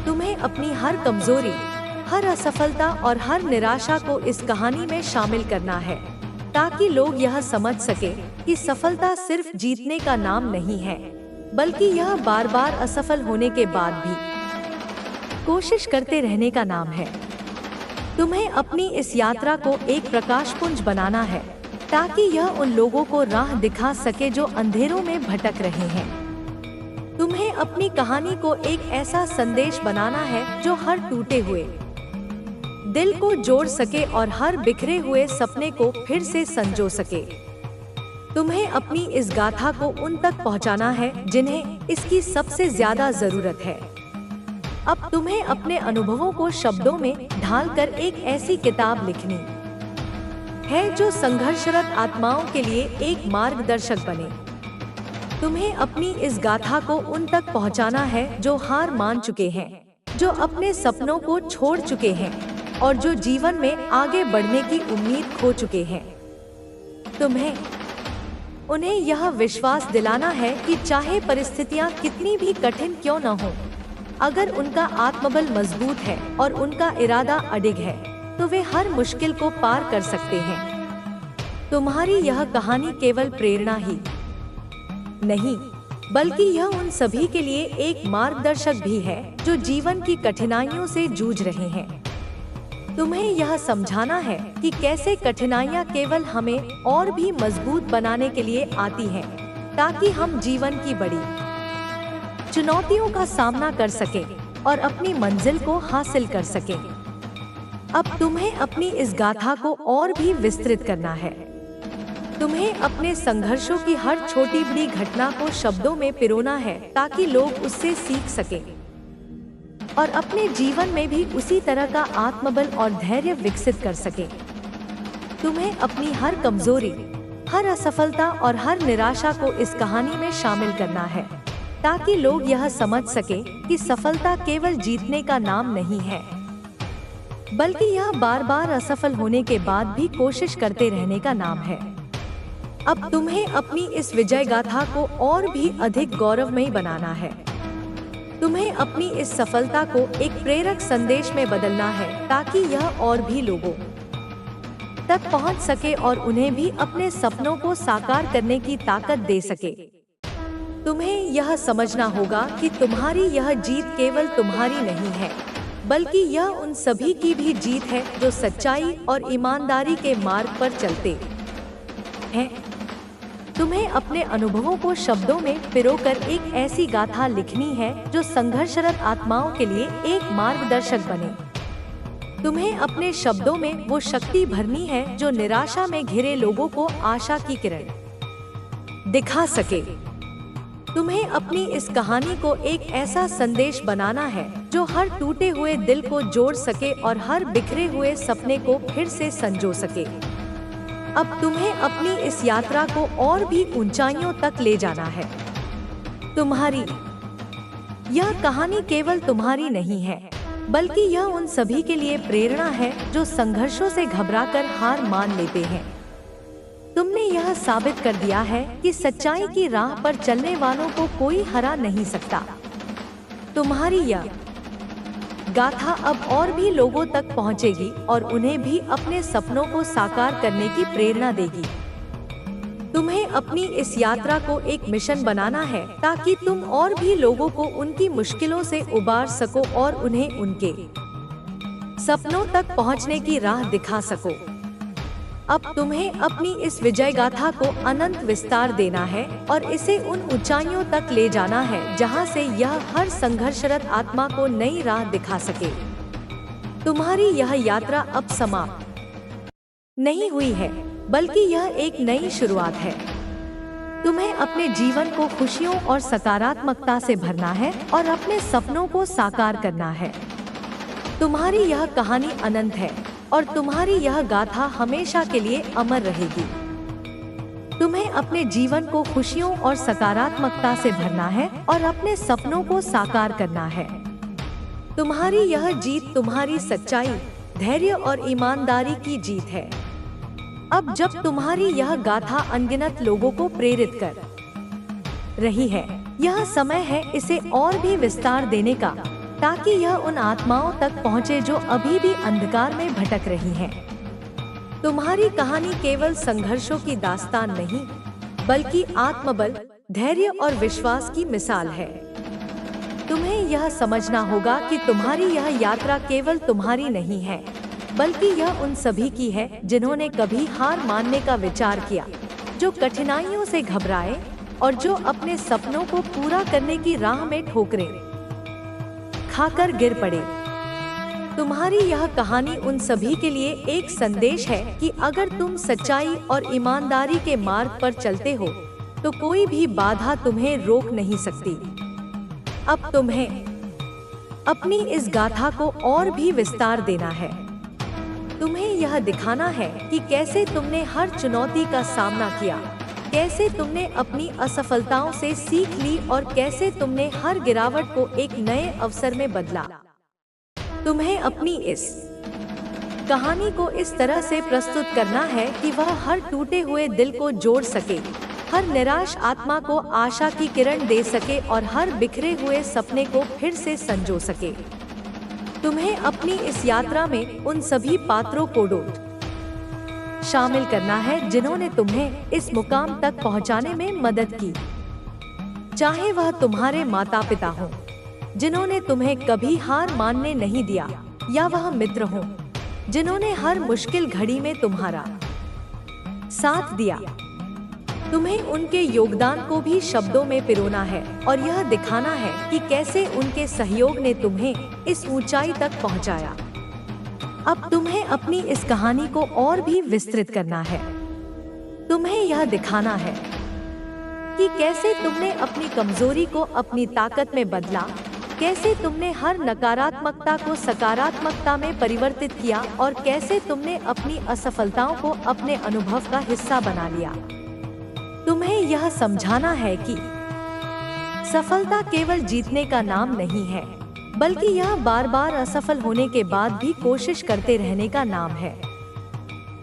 तुम्हें अपनी हर कमजोरी, हर असफलता और हर निराशा को इस कहानी में शामिल करना है ताकि लोग यह समझ सके कि सफलता सिर्फ जीतने का नाम नहीं है, बल्कि यह बार बार असफल होने के बाद भी कोशिश करते रहने का नाम है। तुम्हें अपनी इस यात्रा को एक प्रकाशपुंज बनाना है ताकि यह उन लोगों को राह दिखा सके जो अंधेरों में भटक रहे हैं। तुम्हें अपनी कहानी को एक ऐसा संदेश बनाना है जो हर टूटे हुए दिल को जोड़ सके और हर बिखरे हुए सपने को फिर से संजो सके। तुम्हें अपनी इस गाथा को उन तक पहुंचाना है जिन्हें इसकी सबसे ज्यादा जरूरत है। अब तुम्हें अपने अनुभवों को शब्दों में ढालकर एक ऐसी किताब लिखनी है जो संघर्षरत आत्माओं के लिए एक मार्गदर्शक बने। तुम्हें अपनी इस गाथा को उन तक पहुंचाना है जो हार मान चुके हैं, जो अपने सपनों को छोड़ चुके हैं और जो जीवन में आगे बढ़ने की उम्मीद खो चुके हैं। तुम्हें उन्हें यह विश्वास दिलाना है कि चाहे परिस्थितियां कितनी भी कठिन क्यों न हो, अगर उनका आत्मबल मजबूत है और उनका इरादा अडिग है तो वे हर मुश्किल को पार कर सकते हैं। तुम्हारी यह कहानी केवल प्रेरणा ही नहीं, बल्कि यह उन सभी के लिए एक मार्गदर्शक भी है जो जीवन की कठिनाइयों से जूझ रहे हैं। तुम्हें यह समझाना है कि कैसे कठिनाइयाँ केवल हमें और भी मजबूत बनाने के लिए आती हैं, ताकि हम जीवन की बड़ी चुनौतियों का सामना कर सकें और अपनी मंजिल को हासिल कर सकें। अब तुम्हें अपनी इस गाथा को और भी विस्तृत करना है। तुम्हें अपने संघर्षों की हर छोटी बड़ी घटना को शब्दों में पिरोना है ताकि लोग उससे सीख सकें और अपने जीवन में भी उसी तरह का आत्मबल और धैर्य विकसित कर सकें। तुम्हें अपनी हर कमजोरी, हर असफलता और हर निराशा को इस कहानी में शामिल करना है ताकि लोग यह समझ सकें कि सफलता केवल जीतने का नाम नहीं है, बल्कि यह बार बार असफल होने के बाद भी कोशिश करते रहने का नाम है। अब तुम्हें अपनी इस विजय गाथा को और भी अधिक गौरवमयी बनाना है। तुम्हें अपनी इस सफलता को एक प्रेरक संदेश में बदलना है ताकि यह और भी लोगों तक पहुंच सके और उन्हें भी अपने सपनों को साकार करने की ताकत दे सके। तुम्हें यह समझना होगा कि तुम्हारी यह जीत केवल तुम्हारी नहीं है, बल्कि यह उन सभी की भी जीत है जो सच्चाई और ईमानदारी के मार्ग पर चलते हैं। तुम्हें अपने अनुभवों को शब्दों में पिरोकर एक ऐसी गाथा लिखनी है जो संघर्षरत आत्माओं के लिए एक मार्गदर्शक बने। तुम्हें अपने शब्दों में वो शक्ति भरनी है जो निराशा में घिरे लोगों को आशा की किरण दिखा सके। तुम्हें अपनी इस कहानी को एक ऐसा संदेश बनाना है जो हर टूटे हुए दिल को जोड़ सके और हर बिखरे हुए सपने को फिर से संजो सके। अब तुम्हें अपनी इस यात्रा को और भी ऊंचाइयों तक ले जाना है। तुम्हारी यह कहानी केवल तुम्हारी नहीं है, बल्कि यह उन सभी के लिए प्रेरणा है जो संघर्षों से घबराकर हार मान लेते हैं। तुमने यह साबित कर दिया है कि सच्चाई की राह पर चलने वालों को कोई हरा नहीं सकता। तुम्हारी यह गाथा अब और भी लोगों तक पहुंचेगी और उन्हें भी अपने सपनों को साकार करने की प्रेरणा देगी। तुम्हें अपनी इस यात्रा को एक मिशन बनाना है ताकि तुम और भी लोगों को उनकी मुश्किलों से उबार सको और उन्हें उनके सपनों तक पहुंचने की राह दिखा सको। अब तुम्हें अपनी इस विजय गाथा को अनंत विस्तार देना है और इसे उन ऊंचाइयों तक ले जाना है जहां से यह हर संघर्षरत आत्मा को नई राह दिखा सके। तुम्हारी यह यात्रा अब समाप्त नहीं हुई है, बल्कि यह एक नई शुरुआत है। तुम्हें अपने जीवन को खुशियों और सकारात्मकता से भरना है और अपने सपनों को साकार करना है। तुम्हारी यह कहानी अनंत है और तुम्हारी यह गाथा हमेशा के लिए अमर रहेगी। तुम्हें अपने जीवन को खुशियों और सकारात्मकता से भरना है और अपने सपनों को साकार करना है। तुम्हारी यह जीत तुम्हारी सच्चाई, धैर्य और ईमानदारी की जीत है। अब जब तुम्हारी यह गाथा अनगिनत लोगों को प्रेरित कर रही है, यह समय है इसे और भी विस्तार देने का, ताकि यह उन आत्माओं तक पहुँचे जो अभी भी अंधकार में भटक रही हैं। तुम्हारी कहानी केवल संघर्षों की दास्तान नहीं, बल्कि आत्मबल, धैर्य और विश्वास की मिसाल है। तुम्हें यह समझना होगा कि तुम्हारी यह यात्रा केवल तुम्हारी नहीं है, बल्कि यह उन सभी की है जिन्होंने कभी हार मानने का विचार किया, जो कठिनाइयों से घबराए और जो अपने सपनों को पूरा करने की राह में ठोकरें खाकर गिर पड़े। तुम्हारी यह कहानी उन सभी के लिए एक संदेश है कि अगर तुम सच्चाई और ईमानदारी के मार्ग पर चलते हो, तो कोई भी बाधा तुम्हें रोक नहीं सकती। अब तुम्हें अपनी इस गाथा को और भी विस्तार देना है। तुम्हें यह दिखाना है कि कैसे तुमने हर चुनौती का सामना किया, कैसे तुमने अपनी असफलताओं से सीख ली और कैसे तुमने हर गिरावट को एक नए अवसर में बदला। तुम्हें अपनी इस कहानी को इस तरह से प्रस्तुत करना है कि वह हर टूटे हुए दिल को जोड़ सके, हर निराश आत्मा को आशा की किरण दे सके और हर बिखरे हुए सपने को फिर से संजो सके। तुम्हें अपनी इस यात्रा में उन सभी पात्रों को शामिल करना है जिन्होंने तुम्हें इस मुकाम तक पहुंचाने में मदद की। चाहे वह तुम्हारे माता पिता हों, जिन्होंने तुम्हें कभी हार मानने नहीं दिया, या वह मित्र हों, जिन्होंने हर मुश्किल घड़ी में तुम्हारा साथ दिया। तुम्हें उनके योगदान को भी शब्दों में पिरोना है और यह दिखाना है कि कैसे उनके सहयोग ने तुम्हें इस ऊंचाई तक पहुंचाया। अब तुम्हें अपनी इस कहानी को और भी विस्तृत करना है। तुम्हें यह दिखाना है कि कैसे तुमने अपनी कमजोरी को अपनी ताकत में बदला, कैसे तुमने हर नकारात्मकता को सकारात्मकता में परिवर्तित किया और कैसे तुमने अपनी असफलताओं को अपने अनुभव का हिस्सा बना लिया। तुम्हें यह समझाना है कि सफलता केवल जीतने का नाम नहीं है, बल्कि यह बार बार असफल होने के बाद भी कोशिश करते रहने का नाम है।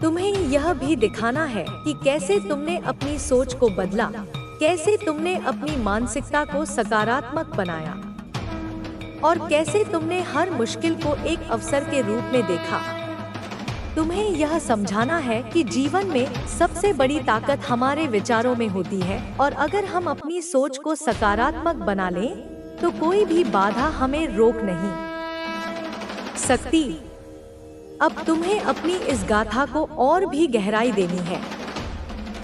तुम्हें यह भी दिखाना है कि कैसे तुमने अपनी सोच को बदला, कैसे तुमने अपनी मानसिकता को सकारात्मक बनाया और कैसे तुमने हर मुश्किल को एक अवसर के रूप में देखा। तुम्हें यह समझाना है कि जीवन में सबसे बड़ी ताकत हमारे विचारों में होती है और अगर हम अपनी सोच को सकारात्मक बना लें, तो कोई भी बाधा हमें रोक नहीं सकती। अब तुम्हें अपनी इस गाथा को और भी गहराई देनी है।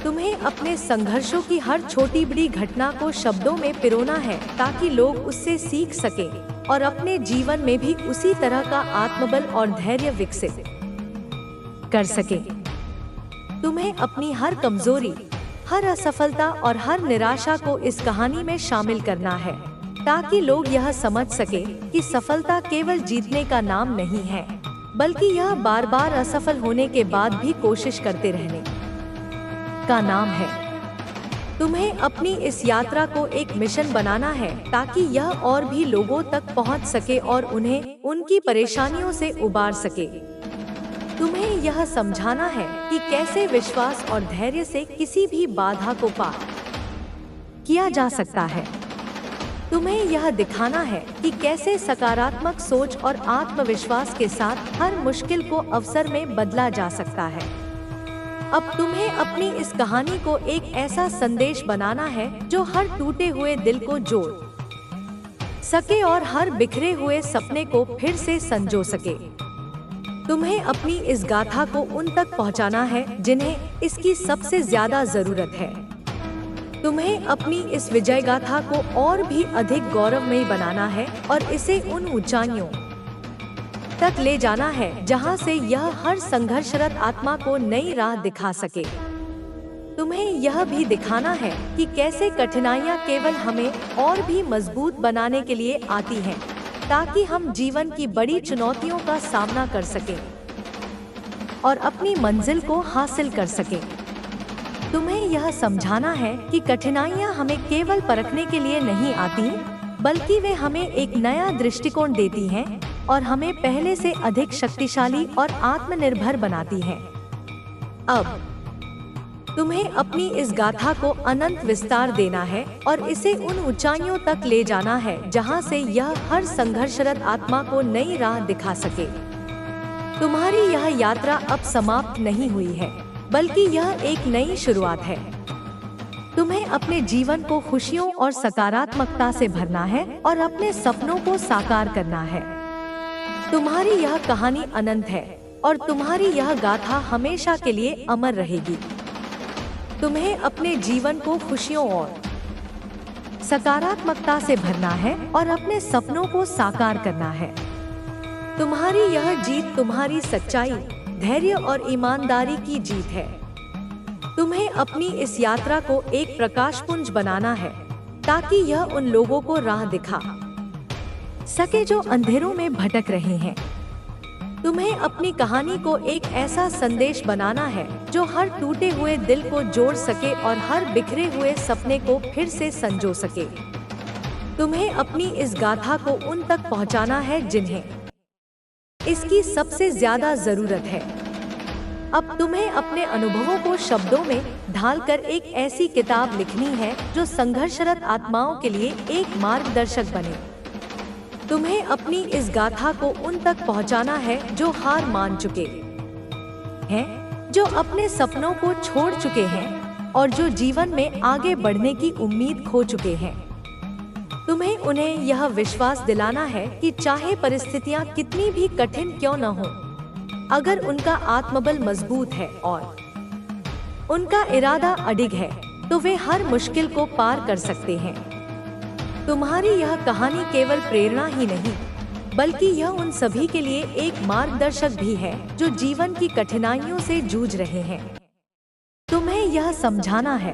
तुम्हें अपने संघर्षों की हर छोटी बड़ी घटना को शब्दों में पिरोना है, ताकि लोग उससे सीख सकें और अपने जीवन में भी उसी तरह का आत्मबल और धैर्य विकसित कर सकें। तुम्हें अपनी हर कमजोरी, हर असफलता और हर निराशा को इस कहानी में शामिल करना है, ताकि लोग यह समझ सके कि सफलता केवल जीतने का नाम नहीं है, बल्कि यह बार बार असफल होने के बाद भी कोशिश करते रहने का नाम है। तुम्हें अपनी इस यात्रा को एक मिशन बनाना है, ताकि यह और भी लोगों तक पहुंच सके और उन्हें उनकी परेशानियों से उबार सके। तुम्हें यह समझाना है कि कैसे विश्वास और धैर्य से किसी भी बाधा को पार किया जा सकता है। तुम्हें यह दिखाना है कि कैसे सकारात्मक सोच और आत्मविश्वास के साथ हर मुश्किल को अवसर में बदला जा सकता है। अब तुम्हें अपनी इस कहानी को एक ऐसा संदेश बनाना है जो हर टूटे हुए दिल को जोड़ सके और हर बिखरे हुए सपने को फिर से संजो सके। तुम्हें अपनी इस गाथा को उन तक पहुंचाना है जिन्हें इसकी सबसे ज्यादा जरूरत है। तुम्हें अपनी इस विजय गाथा को और भी अधिक गौरवमयी बनाना है और इसे उन ऊंचाइयों तक ले जाना है जहां से यह हर संघर्षरत आत्मा को नई राह दिखा सके। तुम्हें यह भी दिखाना है कि कैसे कठिनाइयां केवल हमें और भी मजबूत बनाने के लिए आती हैं, ताकि हम जीवन की बड़ी चुनौतियों का सामना कर सकें और अपनी मंजिल को हासिल कर सकें। तुम्हें यह समझाना है कि कठिनाइयाँ हमें केवल परखने के लिए नहीं आती, बल्कि वे हमें एक नया दृष्टिकोण देती हैं और हमें पहले से अधिक शक्तिशाली और आत्मनिर्भर बनाती हैं। अब तुम्हें अपनी इस गाथा को अनंत विस्तार देना है और इसे उन ऊंचाइयों तक ले जाना है जहां से यह हर संघर्षरत आत्मा को नई राह दिखा सके। तुम्हारी यह यात्रा अब समाप्त नहीं हुई है, बल्कि यह एक नई शुरुआत है। तुम्हें अपने जीवन को खुशियों और सकारात्मकता से भरना है और अपने सपनों को साकार करना है। तुम्हारी यह कहानी अनंत है और तुम्हारी यह गाथा हमेशा के लिए अमर रहेगी। तुम्हें अपने जीवन को खुशियों और सकारात्मकता से भरना है और अपने सपनों को साकार करना है। तुम्हारी यह जीत तुम्हारी सच्चाई, धैर्य और ईमानदारी की जीत है। तुम्हें अपनी इस यात्रा को एक प्रकाशपुंज बनाना है ताकि यह उन लोगों को राह दिखा सके जो अंधेरों में भटक रहे हैं। तुम्हें अपनी कहानी को एक ऐसा संदेश बनाना है जो हर टूटे हुए दिल को जोड़ सके और हर बिखरे हुए सपने को फिर से संजो सके। तुम्हें अपनी इस गाथा को उन तक पहुंचाना है जिन्हें इसकी सबसे ज्यादा जरूरत है। अब तुम्हें अपने अनुभवों को शब्दों में ढालकर एक ऐसी किताब लिखनी है जो संघर्षरत आत्माओं के लिए एक मार्गदर्शक बने। तुम्हें अपनी इस गाथा को उन तक पहुंचाना है जो हार मान चुके हैं, जो अपने सपनों को छोड़ चुके हैं और जो जीवन में आगे बढ़ने की उम्मीद खो चुके हैं। तुम्हें उन्हें यह विश्वास दिलाना है कि चाहे परिस्थितियां कितनी भी कठिन क्यों न हो, अगर उनका आत्मबल मजबूत है और उनका इरादा अडिग है तो वे हर मुश्किल को पार कर सकते हैं। तुम्हारी यह कहानी केवल प्रेरणा ही नहीं, बल्कि यह उन सभी के लिए एक मार्गदर्शक भी है जो जीवन की कठिनाइयों से जूझ रहे हैं। तुम्हें यह समझाना है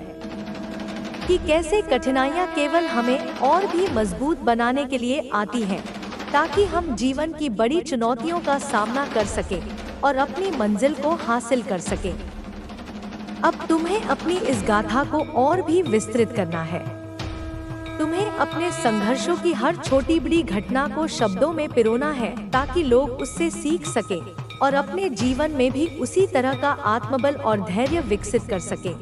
कि कैसे कठिनाइयाँ केवल हमें और भी मजबूत बनाने के लिए आती हैं, ताकि हम जीवन की बड़ी चुनौतियों का सामना कर सकें और अपनी मंजिल को हासिल कर सकें। अब तुम्हें अपनी इस गाथा को और भी विस्तृत करना है। तुम्हें अपने संघर्षों की हर छोटी बड़ी घटना को शब्दों में पिरोना है ताकि लोग उससे सीख सकें और अपने जीवन में भी उसी तरह का आत्मबल और धैर्य विकसित कर सकें।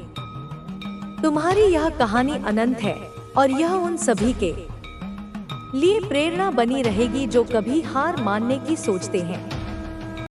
तुम्हारी यह कहानी अनंत है और यह उन सभी के लिए प्रेरणा बनी रहेगी जो कभी हार मानने की सोचते हैं।